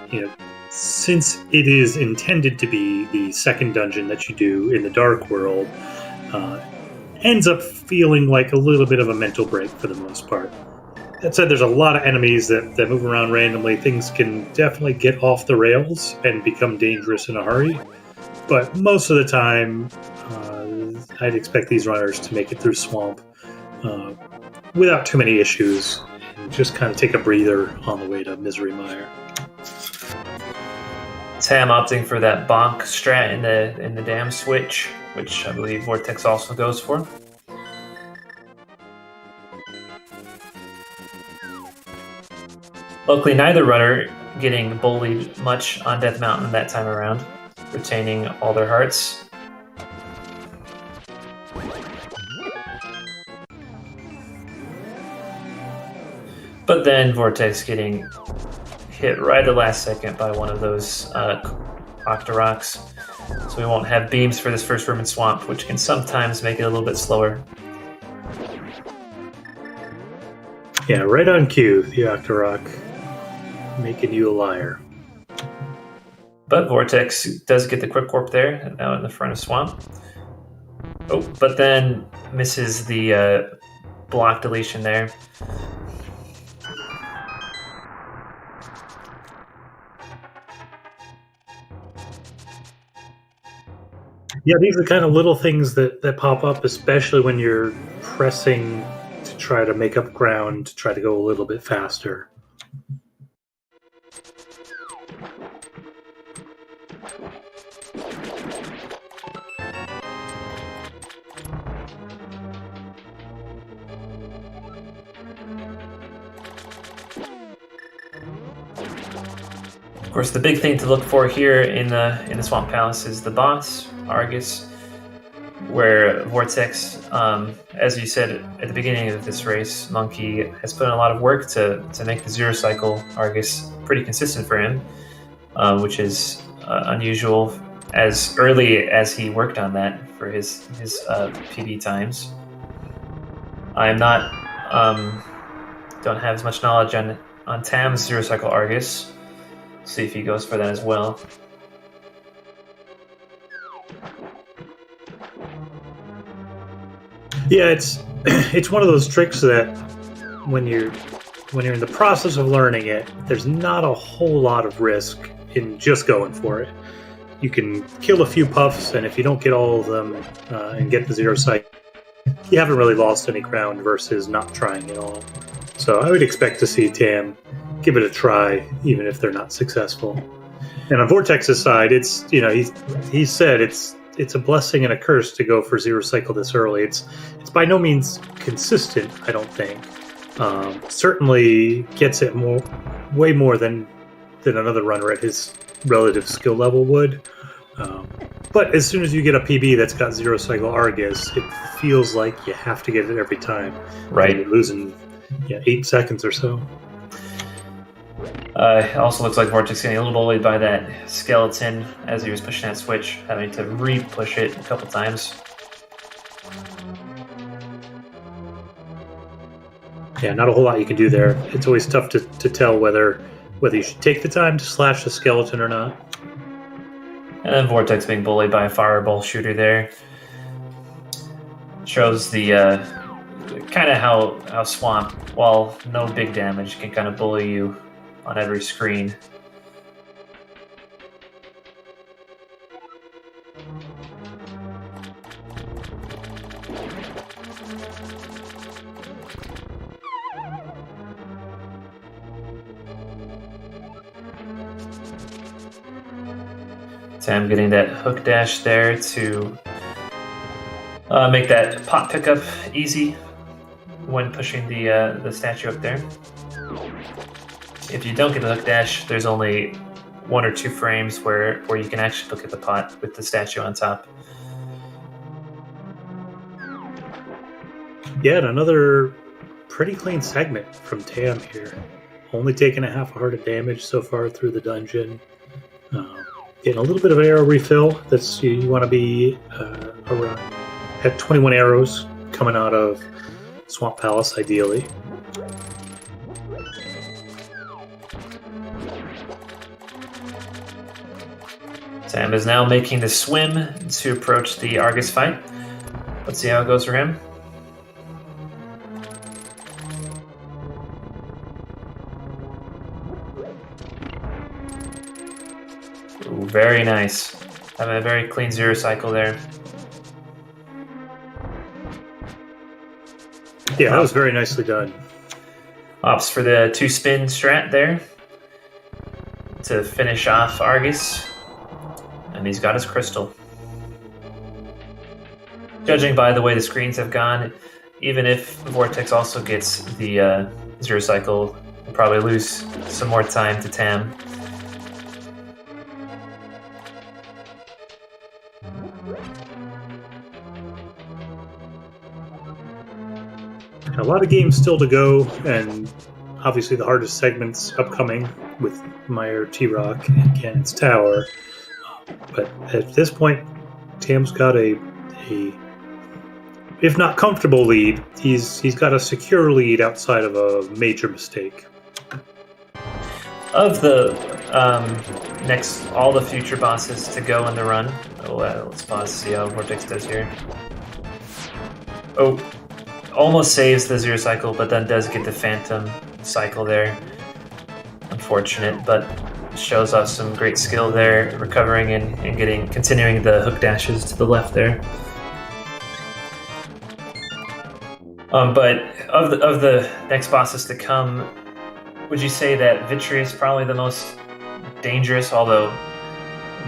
since it is intended to be the second dungeon that you do in the Dark World, ends up feeling like a little bit of a mental break for the most part. That said, there's a lot of enemies that move around randomly. Things can definitely get off the rails and become dangerous in a hurry, but most of the time, I'd expect these runners to make it through Swamp without too many issues, and just kind of take a breather on the way to Misery Mire. Tam opting for that bonk strat in the dam switch, which I believe Vortex also goes for. Luckily, neither runner getting bullied much on Death Mountain that time around, retaining all their hearts. But then Vortex getting hit right at the last second by one of those Octoroks. So we won't have beams for this first room in Swamp, which can sometimes make it a little bit slower. Yeah, right on cue, the Octorok making you a liar. But Vortex does get the quick warp there, out in the front of Swamp. Oh, but then misses the block deletion there. Yeah, these are the kind of little things that pop up, especially when you're pressing to try to make up ground, to try to go a little bit faster. Of course, the big thing to look for here in the Swamp Palace is the boss, Argus, where Vortex, as you said at the beginning of this race, Monkey has put in a lot of work to make the Zero Cycle Argus pretty consistent for him, which is unusual as early as he worked on that for his PB times. I'm not don't have as much knowledge on Tam's Zero Cycle Argus. See if he goes for that as well. Yeah, it's one of those tricks that when you're in the process of learning it, there's not a whole lot of risk in just going for it. You can kill a few puffs, and if you don't get all of them and get the Zero Cycle, you haven't really lost any ground versus not trying at all. So I would expect to see Tam give it a try, even if they're not successful. And on Vortex's side, it's he said it's a blessing and a curse to go for Zero Cycle this early. It's by no means consistent, I don't think. Certainly gets it way more than another runner at his relative skill level would. But as soon as you get a PB that's got Zero Cycle Argus, it feels like you have to get it every time. Right. You're losing 8 seconds or so. It also looks like Vortex getting a little bullied by that skeleton as he was pushing that switch, having to re-push it a couple times. Yeah, not a whole lot you can do there. It's always tough to tell whether you should take the time to slash the skeleton or not. And then Vortex being bullied by a fireball shooter there. Shows the kind of how Swamp, while no big damage, can kind of bully you on every screen. Tam getting that hook dash there to make that pot pickup easy when pushing the statue up there. If you don't get the hook dash, there's only 1 or 2 frames where you can actually look at the pot with the statue on top. Yeah, and another pretty clean segment from Tam here. Only taking a half a heart of damage so far through the dungeon. Getting a little bit of arrow refill. That's you want to be around at 21 arrows coming out of Swamp Palace, ideally. Sam is now making the swim to approach the Argus fight. Let's see how it goes for him. Ooh, very nice. Having a very clean zero cycle there. Yeah, that was very nicely done. Opts for the 2-spin strat there to finish off Argus. And he's got his crystal. Judging by the way the screens have gone, even if Vortex also gets the zero cycle, we'll probably lose some more time to Tam. A lot of games still to go, and obviously the hardest segments upcoming with Meyer, T-Rock, and Cannon's Tower. But at this point, Tam's got a if not comfortable lead, he's got a secure lead outside of a major mistake. Of the all the future bosses to go in the run. Let's pause to see how Vortex does here. Oh, almost saves the zero cycle, but then does get the phantom cycle there. Unfortunate, but shows off some great skill there, recovering and continuing the hook dashes to the left there. But of the next bosses to come, would you say that Vitreous is probably the most dangerous, although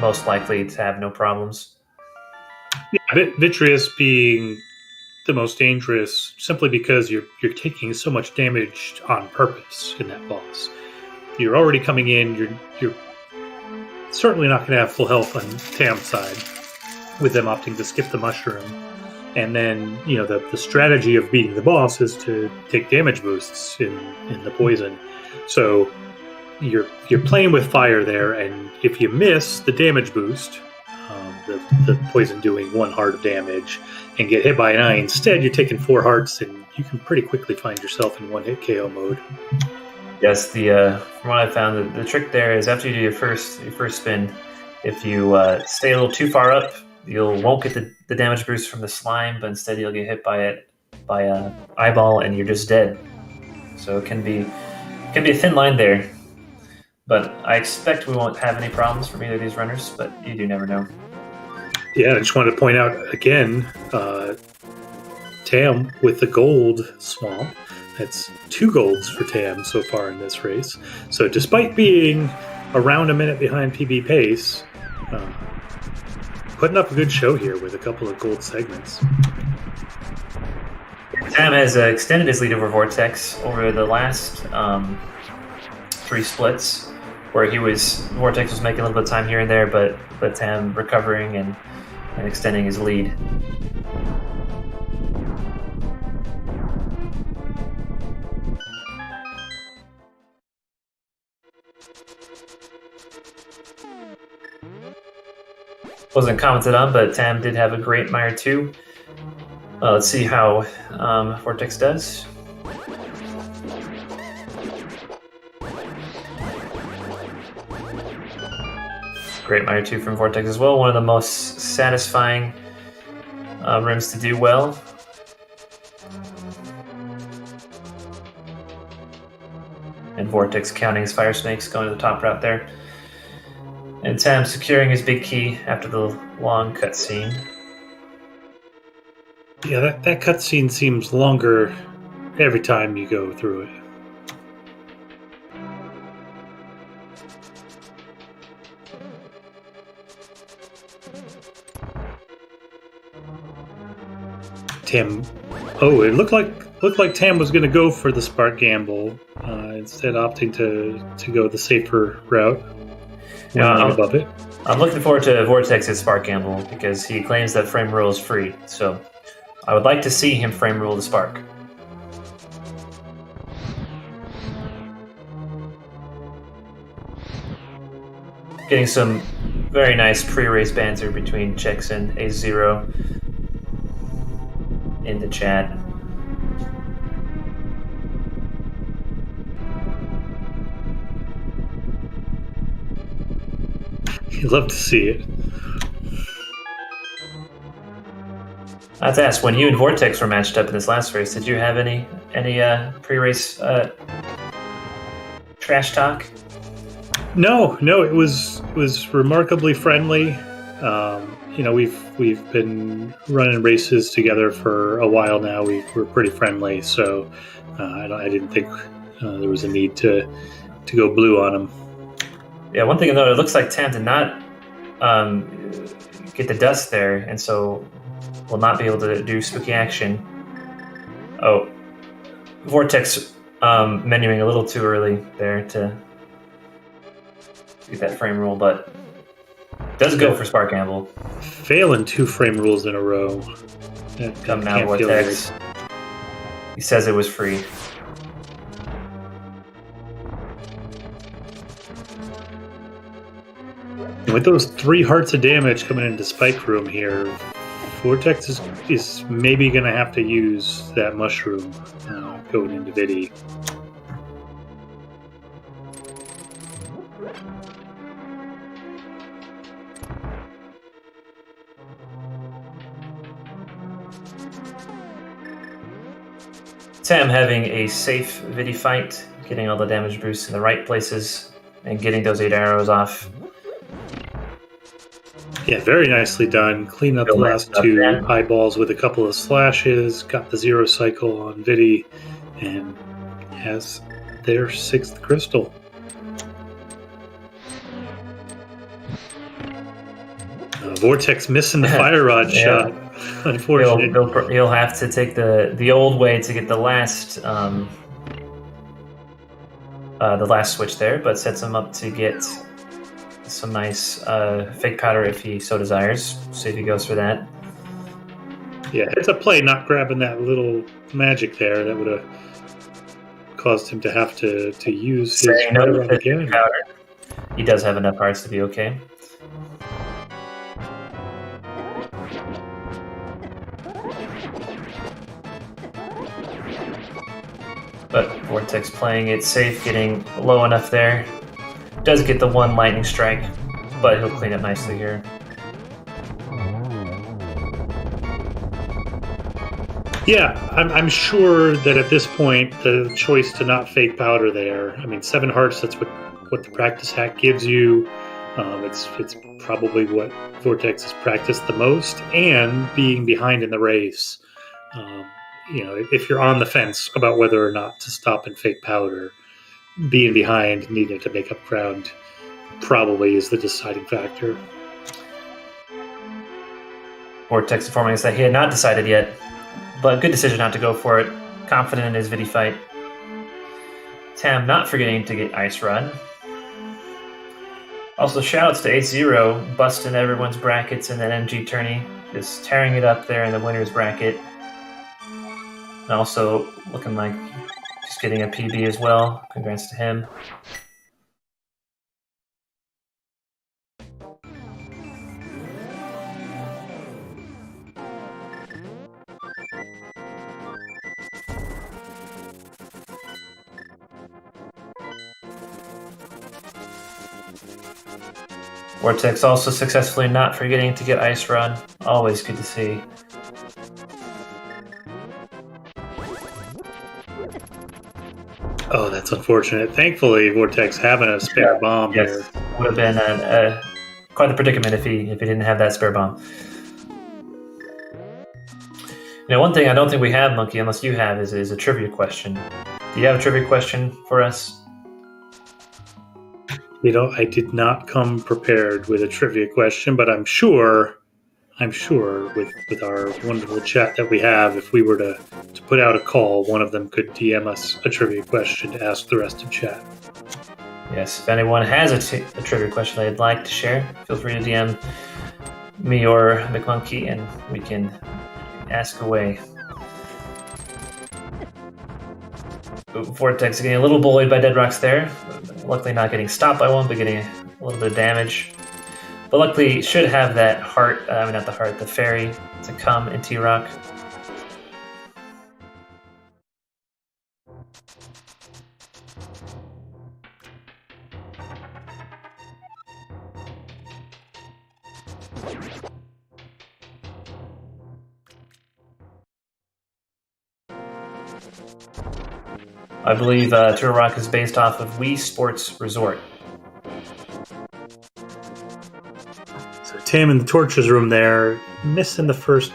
most likely to have no problems? Yeah, Vitreous being the most dangerous simply because you're taking so much damage on purpose in that boss. You're already coming in, you're certainly not going to have full health on Tam's side with them opting to skip the mushroom. And then, the strategy of beating the boss is to take damage boosts in the poison. So you're playing with fire there, and if you miss the damage boost, the poison doing 1 heart of damage, and get hit by an eye instead, you're taking 4 hearts, and you can pretty quickly find yourself in 1-hit KO mode. Yes, from what I found, the trick there is after you do your first spin, if you stay a little too far up, you won't get the damage boost from the slime, but instead you'll get hit by a eyeball, and you're just dead. So it can be a thin line there. But I expect we won't have any problems from either of these runners, but you do never know. Yeah, I just wanted to point out again, Tam with the gold swamp. That's 2 golds for Tam so far in this race. So despite being around a minute behind PB pace, putting up a good show here with a couple of gold segments. Tam has extended his lead over Vortex over the last 3 splits, where Vortex was making a little bit of time here and there, but Tam recovering and extending his lead. Wasn't commented on, but Tam did have a great Mire 2. Let's see how Vortex does. Great Mire 2 from Vortex as well. One of the most satisfying rims to do well. And Vortex counting his fire snakes, going to the top route there. And Tam securing his big key after the long cutscene. Yeah, that cutscene seems longer every time you go through it. Tam. Oh, it looked like Tam was going to go for the Spark Gamble, instead opting to go the safer route. Yeah, above it. I'm looking forward to Vortex's Spark Gamble because he claims that frame rule is free. So I would like to see him frame rule the Spark. Getting some very nice pre-race banter between Chex and A0 in the chat. You'd love to see it. I have to ask, when you and Vortex were matched up in this last race, did you have any pre-race trash talk? No, it was remarkably friendly. We've been running races together for a while now. We're pretty friendly, so I didn't think there was a need to go blue on him. Yeah, one thing to note, it looks like Tam did not get the dust there, and so will not be able to do spooky action. Oh, Vortex menuing a little too early there to get that frame rule, but does go for Spark Gamble. Failing 2 frame rules in a row. Come now, Vortex. He says it was free. And with those 3 hearts of damage coming into Spike Room here, Vortex is maybe going to have to use that mushroom going into Vidi. Tam having a safe Vidi fight, getting all the damage boosts in the right places, and getting those 8 arrows off. Yeah, very nicely done. Clean up the last 2 eyeballs with a couple of slashes, got the 0 cycle on Vidi, and has their 6th crystal. Vortex missing the fire rod shot. Unfortunately, he'll have to take the old way to get the last switch there, but sets him up to get some nice fake powder if he so desires. See if he goes for that. Yeah, it's a play not grabbing that little magic there. That would have caused him to have to use his powder again. He does have enough hearts to be okay. But Vortex playing it safe, getting low enough there. Does get the 1 lightning strike, but he'll clean up nicely here. Yeah, I'm sure that at this point, the choice to not fake powder there, 7 hearts, that's what the practice hack gives you. It's probably what Vortex has practiced the most, and being behind in the race. If you're on the fence about whether or not to stop and fake powder, being behind, needing to make up ground, probably is the deciding factor. Vortex informing us that he had not decided yet, but good decision not to go for it. Confident in his Vidi fight. Tam not forgetting to get Ice Run. Also, shoutouts to H0, busting everyone's brackets in that NMG tourney, just tearing it up there in the winner's bracket. And also looking like just getting a PB as well. Congrats to him. Vortex also successfully not forgetting to get Ice Run. Always good to see. Oh, that's unfortunate. Thankfully, Vortex having a spare bomb here. Would have been quite the predicament if he didn't have that spare bomb. You know, one thing I don't think we have, Monkey, unless you have, is a trivia question. Do you have a trivia question for us? You know, I did not come prepared with a trivia question, but I'm sure with our wonderful chat that we have, if we were to put out a call, one of them could DM us a trivia question to ask the rest of chat. Yes, if anyone has a trivia question they'd like to share, feel free to DM me or McMonkey, and we can ask away. Vortex getting a little bullied by Dead Rocks there. Luckily not getting stopped by one, but getting a little bit of damage. But luckily should have that heart, not the heart, the fairy to come in T-Rock. I believe T-Rock is based off of Wii Sports Resort. So Tam in the torches room there, missing the first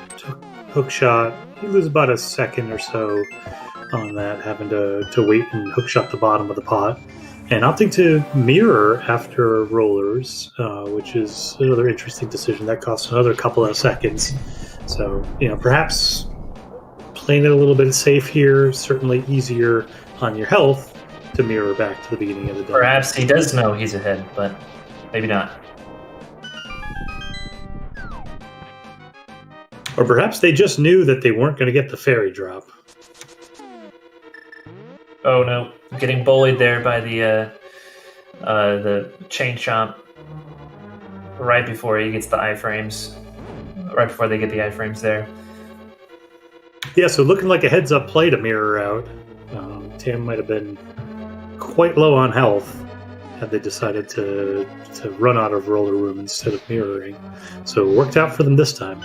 hook shot. He loses about a second or so on that, having to wait and hook shot the bottom of the pot. And opting to mirror after rollers, which is another interesting decision. That costs another couple of seconds. So, perhaps playing it a little bit safe here, certainly easier on your health to mirror back to the beginning of the day. Perhaps he does know he's ahead, but maybe not. Or perhaps they just knew that they weren't going to get the fairy drop. Oh no, getting bullied there by the chain chomp right before he gets the iframes. Right before they get the iframes there. Yeah, so looking like a heads-up play to mirror out. Tam might have been quite low on health had they decided to run out of roller room instead of mirroring. So it worked out for them this time.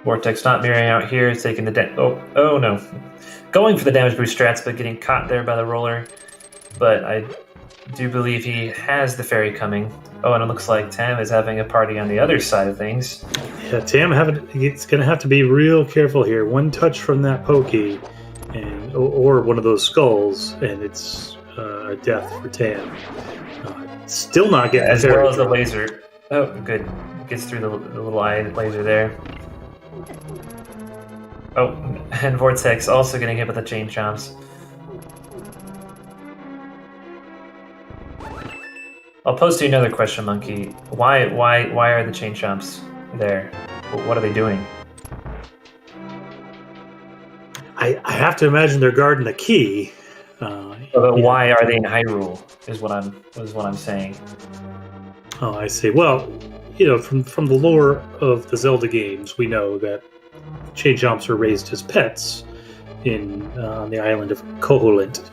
Vortex not mirroring out here, taking the oh no. Going for the damage boost strats, but getting caught there by the roller. But I do believe he has the fairy coming. Oh, and it looks like Tam is having a party on the other side of things. Yeah, Tam it's going to have to be real careful here. One touch from that pokey, or one of those skulls, and it's a death for Tam. Still not getting as well as the laser. Oh, good. Gets through the little eye laser there. Oh, and Vortex also getting hit with the chain chomps. I'll pose to you another question, Monkey. Why are the chain chomps there? What are they doing? I have to imagine they're guarding the key. But why are they in Hyrule? Is what I'm saying. Oh, I see. Well, from the lore of the Zelda games, we know that chain chomps are raised as pets on the island of Koholint.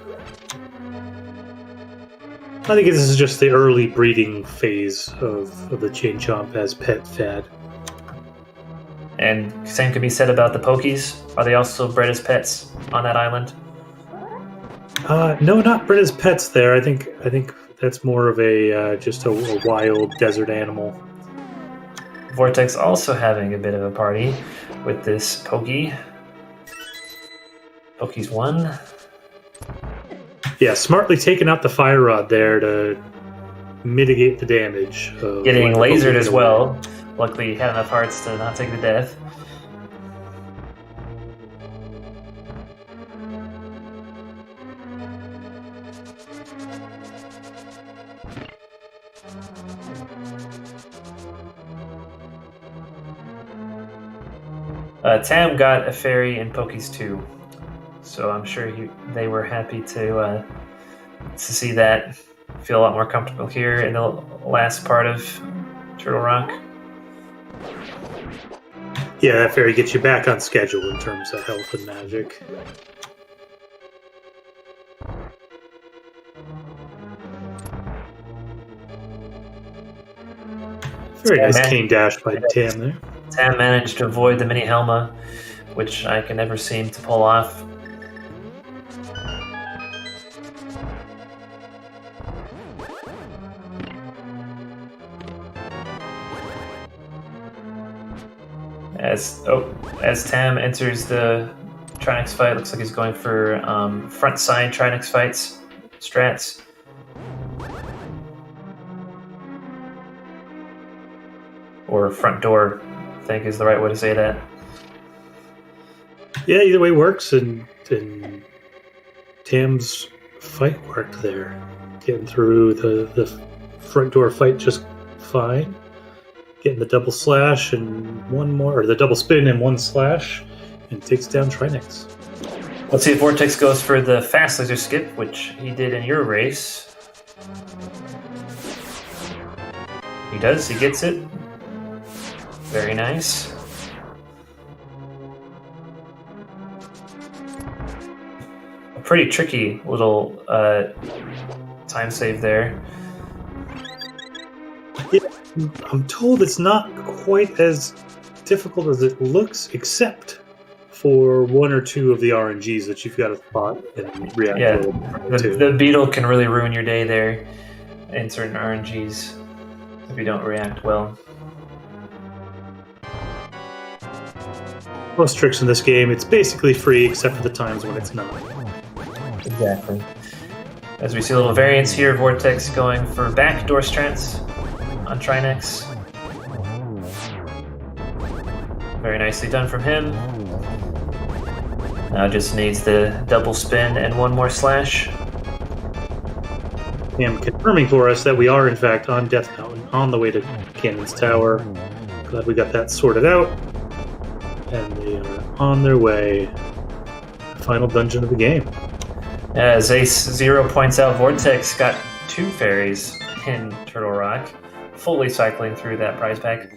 I think this is just the early breeding phase of the chain chomp as pet fad. And same can be said about the Pokies. Are they also bred as pets on that island? No, not bred as pets there. I think that's more of just a wild desert animal. Vortex also having a bit of a party with this Pokey. Pokey's one. Yeah, smartly taking out the fire rod there to mitigate the damage. Getting lasered as well. Luckily, he had enough hearts to not take the death. Tam got a fairy in Pokies 2, so I'm sure they were happy to see that. Feel a lot more comfortable here in the last part of Turtle Rock. Yeah, that fairy gets you back on schedule in terms of health and magic. Very nice cane dash by Tam there. Tam managed to avoid the mini Helma, which I can never seem to pull off. As Tam enters the Trinix fight, looks like he's going for front side Trinix fights, strats. Or front door, I think is the right way to say that. Yeah, either way works, and Tam's fight worked there. Getting through the front door fight just fine. Getting the double slash and one more, or the double spin and one slash, and takes down Trinix. Let's see if Vortex goes for the fast laser skip, which he did in your race. He does, he gets it. Very nice. A pretty tricky little time save there. Yeah, I'm told it's not quite as difficult as it looks, except for one or two of the RNGs that you've got to spot and react to. The beetle can really ruin your day there in certain RNGs if you don't react well. Most tricks in this game, it's basically free except for the times when it's not. Exactly. As we see a little variance here, Vortex going for backdoor strats on Trinix. Very nicely done from him. Now just needs the double spin and one more slash. And confirming for us that we are in fact on Death Mountain, on the way to Cannon's Tower. Glad we got that sorted out. And they are on their way to the final dungeon of the game. As Ace Zero points out, Vortex got 2 fairies in Turtle Rock, fully cycling through that prize pack.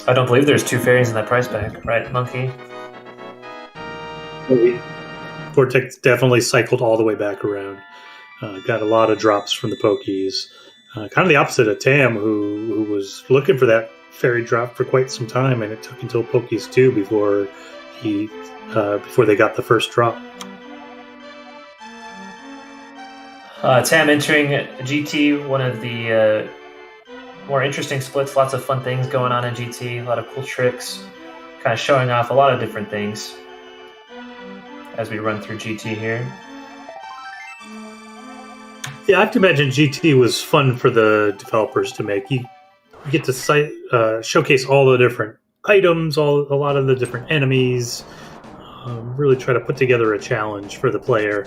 I don't believe there's 2 fairies in that prize pack, right, Monkey? Vortex definitely cycled all the way back around. Got a lot of drops from the Pokies. Kind of the opposite of Tam, who was looking for that fairy drop for quite some time, and it took until Pokies 2 before they got the first drop. Tam entering GT, one of the more interesting splits. Lots of fun things going on in GT, a lot of cool tricks, kind of showing off a lot of different things as we run through GT here. Yeah, I have to imagine GT was fun for the developers to make. You get to showcase all the different items, a lot of the different enemies, really try to put together a challenge for the player.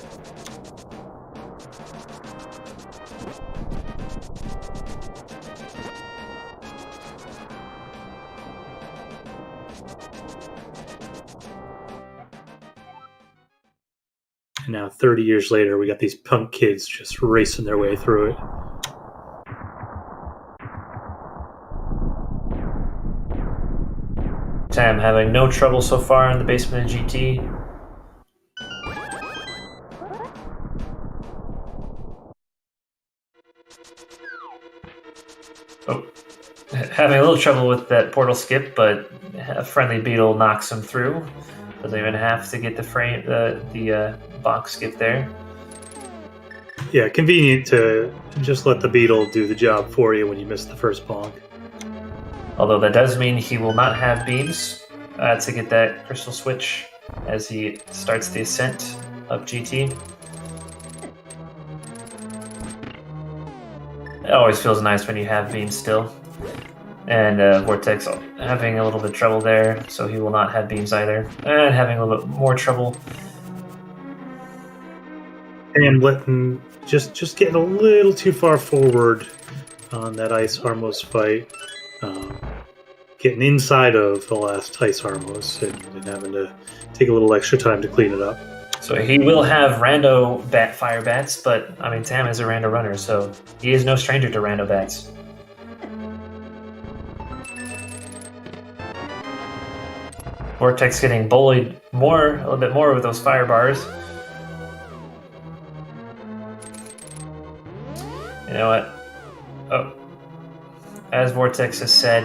And now, 30 years later, we got these punk kids just racing their way through it. Tam having no trouble so far in the basement of GT. Oh, having a little trouble with that portal skip, but a friendly beetle knocks him through. Doesn't even have to get the box skip there. Yeah, convenient to just let the beetle do the job for you when you miss the first bonk. Although that does mean he will not have beams to get that crystal switch as he starts the ascent of GT. It always feels nice when you have beams still. And Vortex having a little bit of trouble there, so he will not have beams either. And having a little bit more trouble. And letting just getting a little too far forward on that Ice Armos fight. Getting inside of the last Ice Armos and having to take a little extra time to clean it up. So he will have rando fire bats, but I mean Tam is a rando runner, so he is no stranger to rando bats. Vortex getting bullied a little bit more with those fire bars. You know what? Oh, as Vortex has said,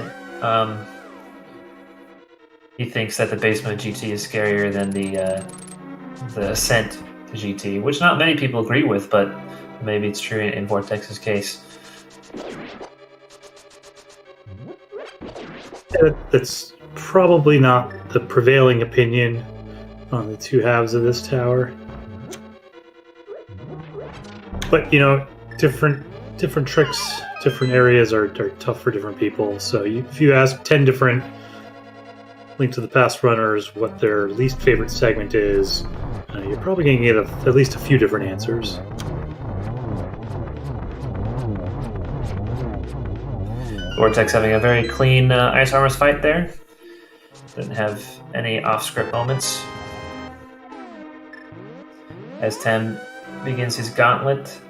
he thinks that the basement of GT is scarier than the ascent to GT, which not many people agree with, but maybe it's true in Vortex's case. That's probably not the prevailing opinion on the two halves of this tower. But, you know, different tricks, different areas are tough for different people. So if you ask 10 different Link to the Past runners what their least favorite segment is, you're probably going to get at least a few different answers. Vortex having a very clean Ice Armor's fight there. Didn't have any off-script moments. As Tem begins his gauntlet.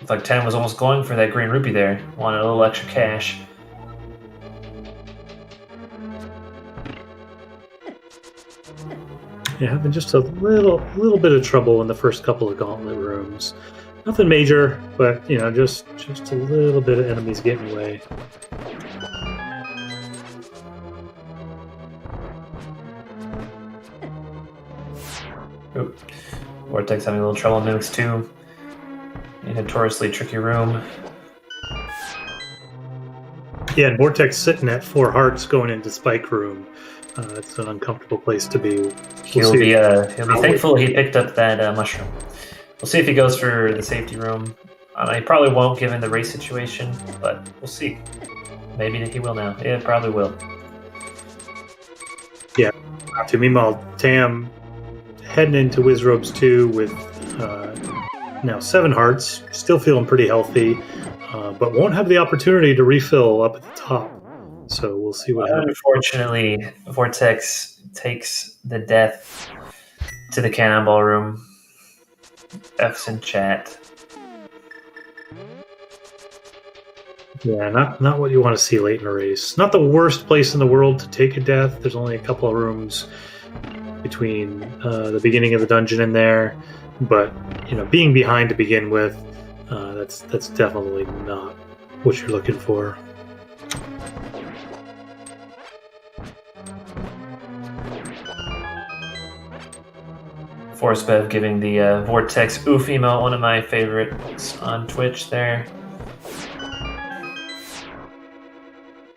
Looks like Tem was almost going for that green rupee there. Wanted a little extra cash. Yeah, having just a little bit of trouble in the first couple of gauntlet rooms. Nothing major, but, you know, just a little bit of enemies getting away. Oop. Vortex having a little trouble in Mimics 2. A notoriously tricky room. Yeah, and Vortex sitting at 4 hearts going into Spike Room. It's an uncomfortable place to be. He'll be thankful he picked up that mushroom. We'll see if he goes for the safety room. He probably won't given the race situation, but we'll see. Maybe he will now. Yeah, probably will. Yeah. Meanwhile, Tam heading into Wizrobes 2 with now 7 hearts, still feeling pretty healthy, but won't have the opportunity to refill up at the top. So we'll see what happens. Unfortunately, Vortex takes the death to the cannonball room. F's in chat. Yeah, not what you want to see late in a race. Not the worst place in the world to take a death. There's only a couple of rooms between the beginning of the dungeon and there, but you know, being behind to begin with, that's definitely not what you're looking for. ForceBev giving the Vortex oof emote, one of my favorites on Twitch there.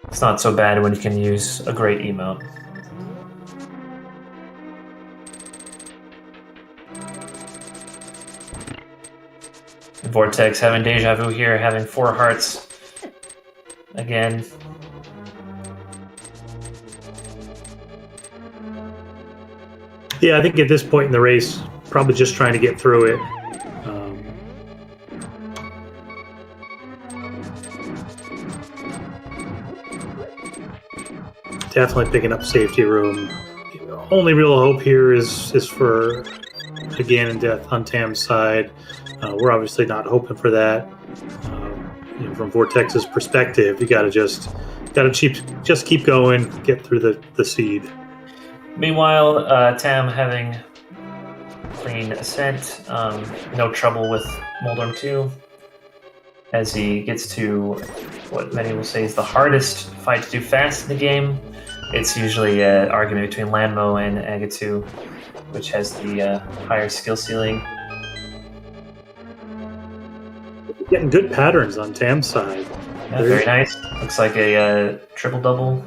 It's not so bad when you can use a great emote. Vortex having deja vu here, having 4 hearts again. Yeah, I think at this point in the race, probably just trying to get through it. Definitely picking up safety room. The only real hope here is for a Ganon death on Tam's side. We're obviously not hoping for that. You know, from Vortex's perspective, you gotta just keep going, get through the seed. Meanwhile, Tam having clean ascent, no trouble with Moldorm 2, as he gets to what many will say is the hardest fight to do fast in the game. It's usually an argument between Lanmo and Agatu, which has the higher skill ceiling. Getting good patterns on Tam's side. Yeah, very nice. Looks like a triple-double.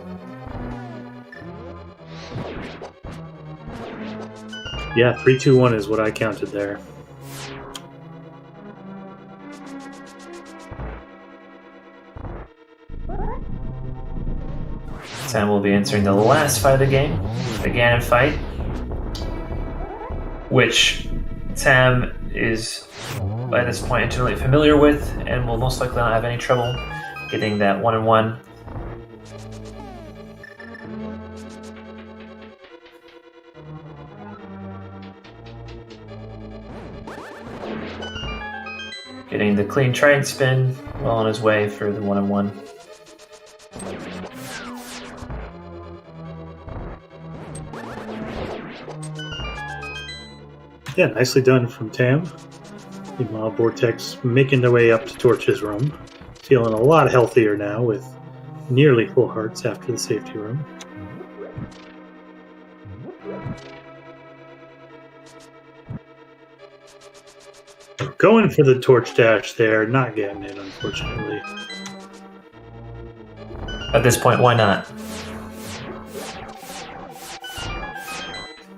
Yeah, 3-2-1 is what I counted there. Tam will be entering the last fight of the game, the Ganon fight, which Tam is by this point intimately familiar with and will most likely not have any trouble getting that 1-on-1. Getting the clean trident spin, well on his way for the 1-on-1. Yeah, nicely done from Tam. Meanwhile, Vortex making their way up to Torch's room. Feeling a lot healthier now with nearly full hearts after the safety room. Going for the torch dash there, not getting it, unfortunately. At this point, why not?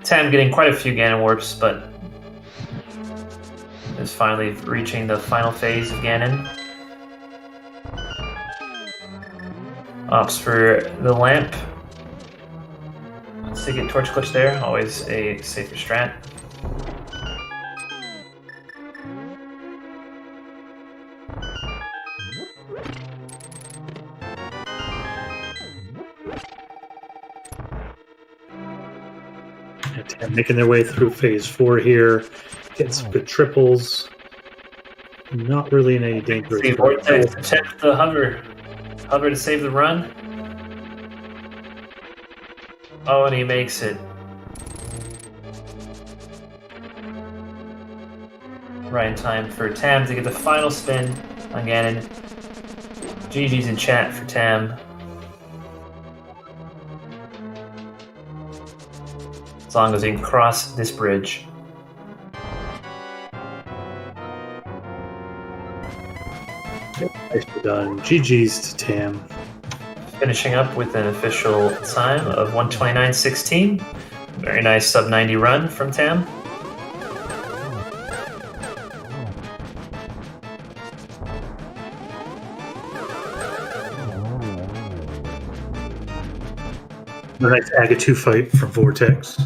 Tam getting quite a few Ganon warps, but is finally reaching the final phase of Ganon. Opts for the lamp. Let's get Torch Clutch there, always a safer strat. Making their way through phase 4 here. Getting some good triples. Not really in any danger. See Vortex attempt the hover. Hover to save the run. Oh, and he makes it. Right in time for Tam to get the final spin on Ganon. GG's in chat for Tam. As long as he can cross this bridge. Nicely done. GG's to Tam. Finishing up with an official time of 1:29.16. Very nice sub 90 run from Tam. The nice Aga 2 fight from Vortex.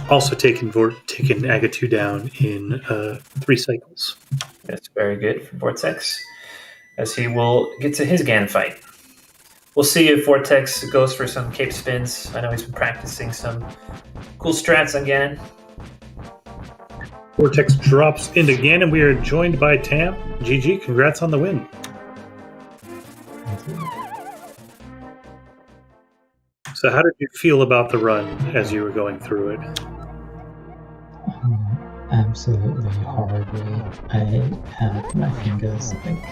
Also taking Aga 2 down in 3 cycles. That's very good for Vortex, as he will get to his Ganon fight. We'll see if Vortex goes for some cape spins. I know he's been practicing some cool strats on Ganon. Vortex drops into Ganon. We are joined by Tam. GG, congrats on the win. So how did you feel about the run as you were going through it? Absolutely horribly. I had my fingers like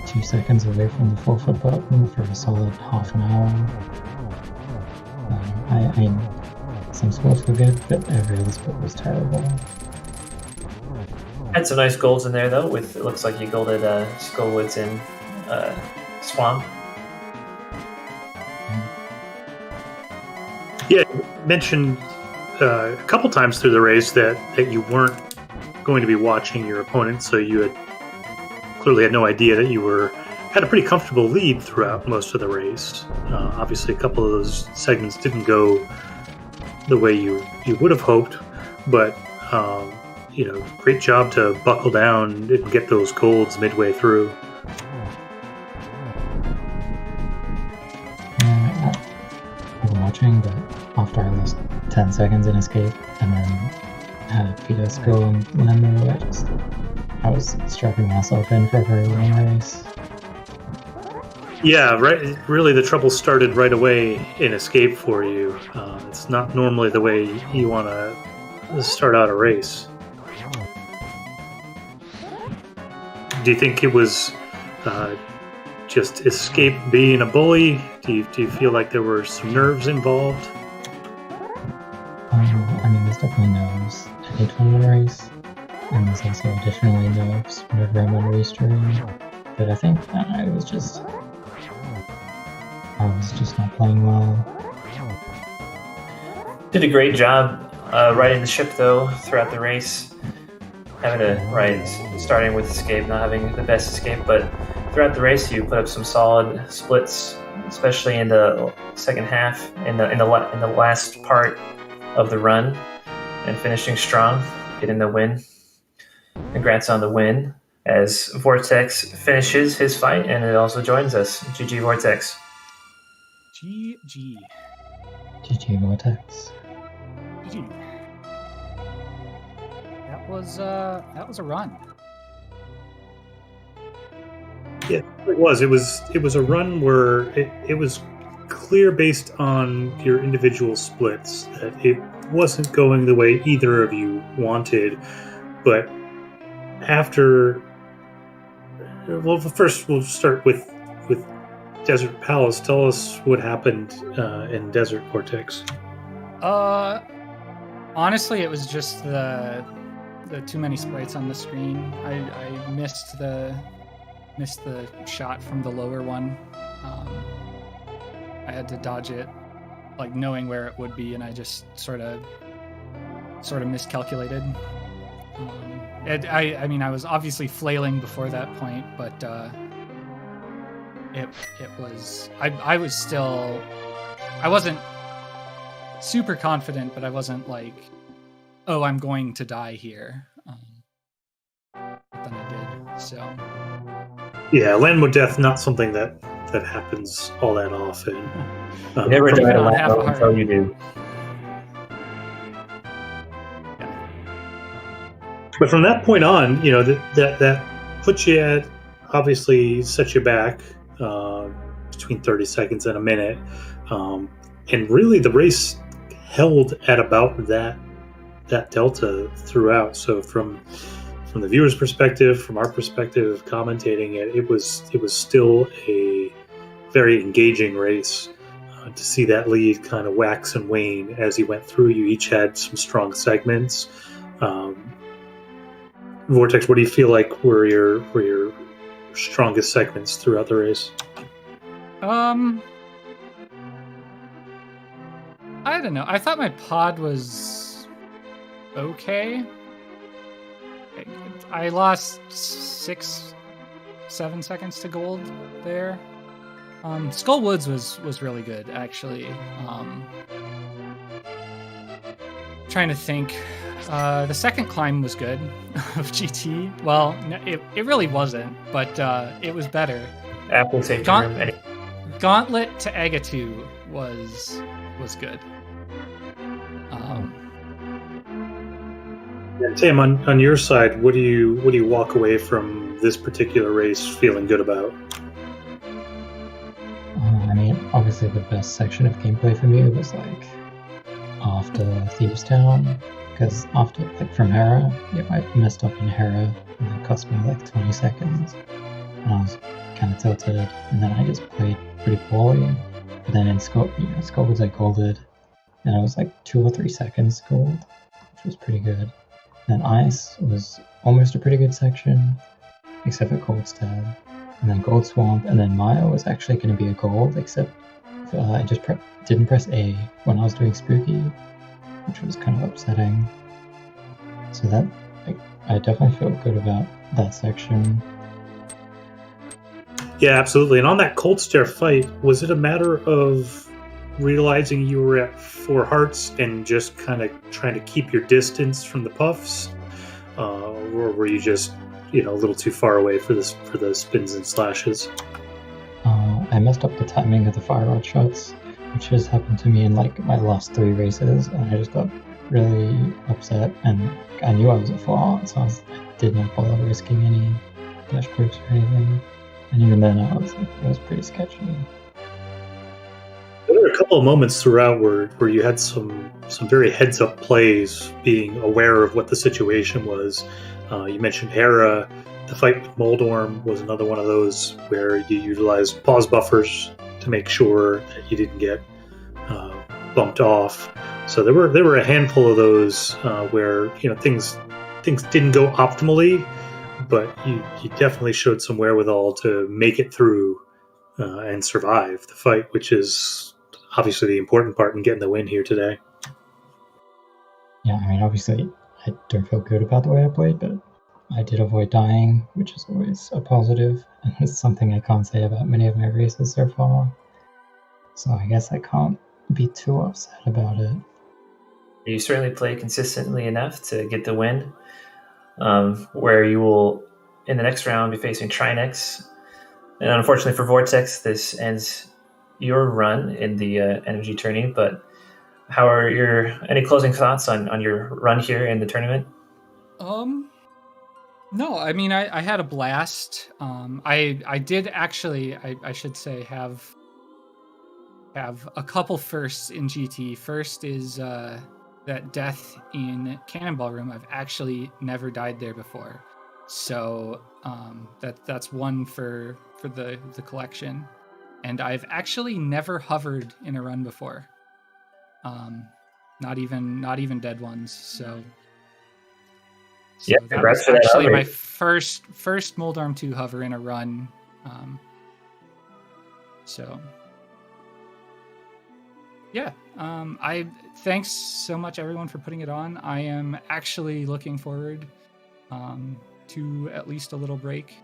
2 seconds away from the 4-foot button for a solid half an hour. Some spots were good, but every other spot was terrible. Had some nice golds in there though. With it looks like you golded Skullwoods and Swamp. Yeah, you mentioned a couple times through the race that you weren't going to be watching your opponent, so you had clearly had no idea that you had a pretty comfortable lead throughout most of the race. Obviously, a couple of those segments didn't go the way you would have hoped, but great job to buckle down and get those golds midway through. I've been watching, but after I lost 10 seconds in escape and then had a fiasco and Lemur, I was strapping myself in for a very long race. Yeah, right. Really, the trouble started right away in escape for you. It's not normally the way you want to start out a race. Do you think it was just escape being a bully? Do you feel like there were some nerves involved? There's definitely nerves every time in a race, and there's also additionally nerves whenever I'm on restream. But I think I was just not playing well. Did a great job riding the ship though throughout the race. Having to ride, starting with escape, not having the best escape, but throughout the race you put up some solid splits, especially in the second half, in the last part of the run, and finishing strong, getting the win. Congrats on the win, as Vortex finishes his fight, and it also joins us. GG Vortex. GG. GG Vortex. GG. That was a run. Yeah, it was. It was a run where it was clear based on your individual splits that wasn't going the way either of you wanted, but after... Well, first we'll start with Desert Palace. Tell us what happened in Desert Vortex. Honestly, it was just the too many sprites on the screen. I missed the shot from the lower one. I had to dodge it, like knowing where it would be, and I just sort of miscalculated. I mean, I was obviously flailing before that point, but it was I was still, I wasn't super confident, but I wasn't like, oh, I'm going to die here. But then I did. So yeah, Landmo death, not something that happens all that often. You never die to half a Landmo heart. until you do. But from that point on, you know, that puts you at, obviously set you back between 30 seconds and a minute. And really the race held at about that delta throughout. So from the viewer's perspective, from our perspective, commentating it was still a very engaging race. To see that lead kind of wax and wane as you went through, you each had some strong segments. Vortex, what do you feel like were your strongest segments throughout the race? I don't know. I thought my pod was okay. I lost 6-7 seconds to gold there. Skull Woods was really good, actually. Trying to think. The second climb was good of GT. Well, no, it really wasn't, but it was better. Apple safety room. Gauntlet to Agatu was good. And Tim, on your side, what do you walk away from this particular race feeling good about? I mean, obviously the best section of gameplay for me was like after Thieves Town, because after, like, from Hera, I messed up in Hera and it cost me like 20 seconds, and I was kind of tilted, and then I just played pretty poorly. But then in Skull Woods I golded, and I was like 2 or 3 seconds gold, which was pretty good. Then Ice was almost a pretty good section, except for Cold Stab. And then Gold Swamp, and then Maya was actually going to be a gold, except I just didn't press A when I was doing Spooky, which was kind of upsetting. So that, I definitely feel good about that section. Yeah, absolutely. And on that Cold Stare fight, was it a matter of realizing you were at 4 hearts and just kind of trying to keep your distance from the puffs? Or were you just, a little too far away for the spins and slashes? I messed up the timing of the fire rod shots, which has happened to me in like my last 3 races, and I just got really upset, and I knew I was at fault, so I did not bother risking any dash groups or anything. And even then, it was pretty sketchy. There were a couple of moments throughout where you had some very heads-up plays, being aware of what the situation was. You mentioned Hera. The fight with Moldorm was another one of those where you utilized pause buffers to make sure that you didn't get bumped off. So there were a handful of those where things didn't go optimally, but you definitely showed some wherewithal to make it through and survive the fight, which is obviously the important part in getting the win here today. Yeah, I mean, obviously, I don't feel good about the way I played, but I did avoid dying, which is always a positive, and it's something I can't say about many of my races so far. So I guess I can't be too upset about it. You certainly play consistently enough to get the win, where you will, in the next round, be facing Trinex. And unfortunately for Vortex, this ends your run in the NMG tourney, but how are any closing thoughts on your run here in the tournament? No, I mean, I had a blast. I did actually, I should say, have a couple firsts in GT. First is that death in Cannonball Room, I've actually never died there before. So that's one for the collection. And I've actually never hovered in a run before. Not even dead ones. So Yeah, that congrats was for that actually hover. my first Moldarm 2 hover in a run. So yeah, I thanks so much everyone for putting it on. I am actually looking forward to at least a little break.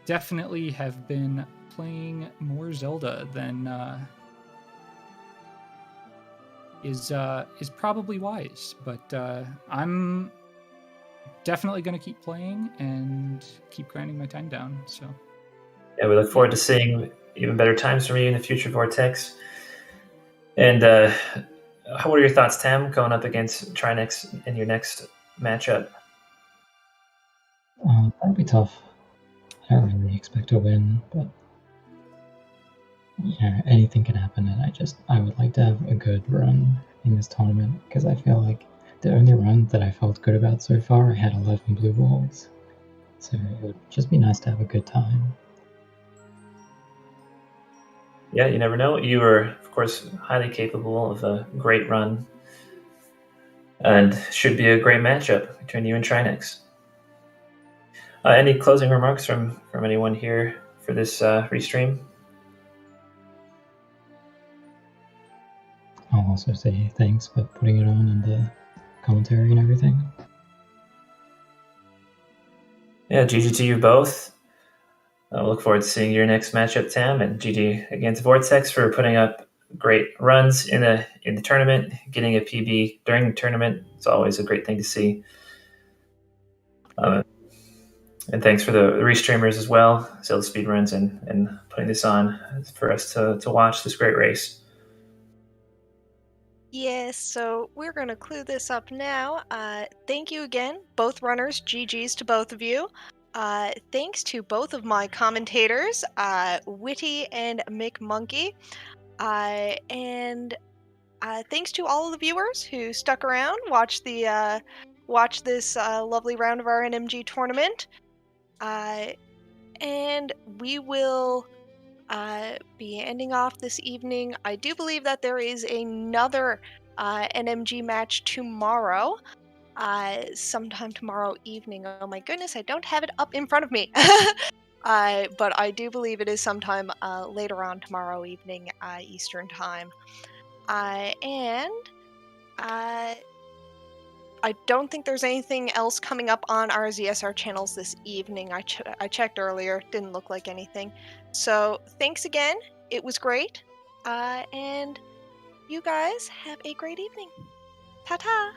Definitely have been playing more Zelda than is probably wise, but I'm definitely going to keep playing and keep grinding my time down. So Yeah, we look forward to seeing even better times from you in the future, Vortex. And what are your thoughts, Tam, going up against Trinex in your next matchup? That'll be tough. I don't really expect to win, but anything can happen, and I would like to have a good run in this tournament, because I feel like the only run that I felt good about so far, I had 11 blue balls. So it would just be nice to have a good time. Yeah, you never know. You are, of course, highly capable of a great run, and should be a great matchup between you and Trinex. Any closing remarks from anyone here for this restream? I'll also say thanks for putting it on and the commentary and everything. Yeah, GG to you both. I look forward to seeing your next matchup, Tam, and GG against Vortex for putting up great runs in the tournament. Getting a PB during the tournament, it's always a great thing to see. And thanks for the restreamers as well, ZeldaSpeedRuns, and putting this on for us to watch this great race. Yes, so we're going to clue this up now. Thank you again, both runners. GG's to both of you. Thanks to both of my commentators, Witty and Mick Monkey. And thanks to all of the viewers who stuck around, watch this lovely round of our NMG tournament. And we will be ending off this evening. I do believe that there is another NMG match tomorrow, sometime tomorrow evening. Oh my goodness, I don't have it up in front of me. But I do believe it is sometime later on tomorrow evening, Eastern time. And I don't think there's anything else coming up on our ZSR channels this evening. I checked earlier, didn't look like anything. So thanks again, it was great, and you guys have a great evening. Ta-ta!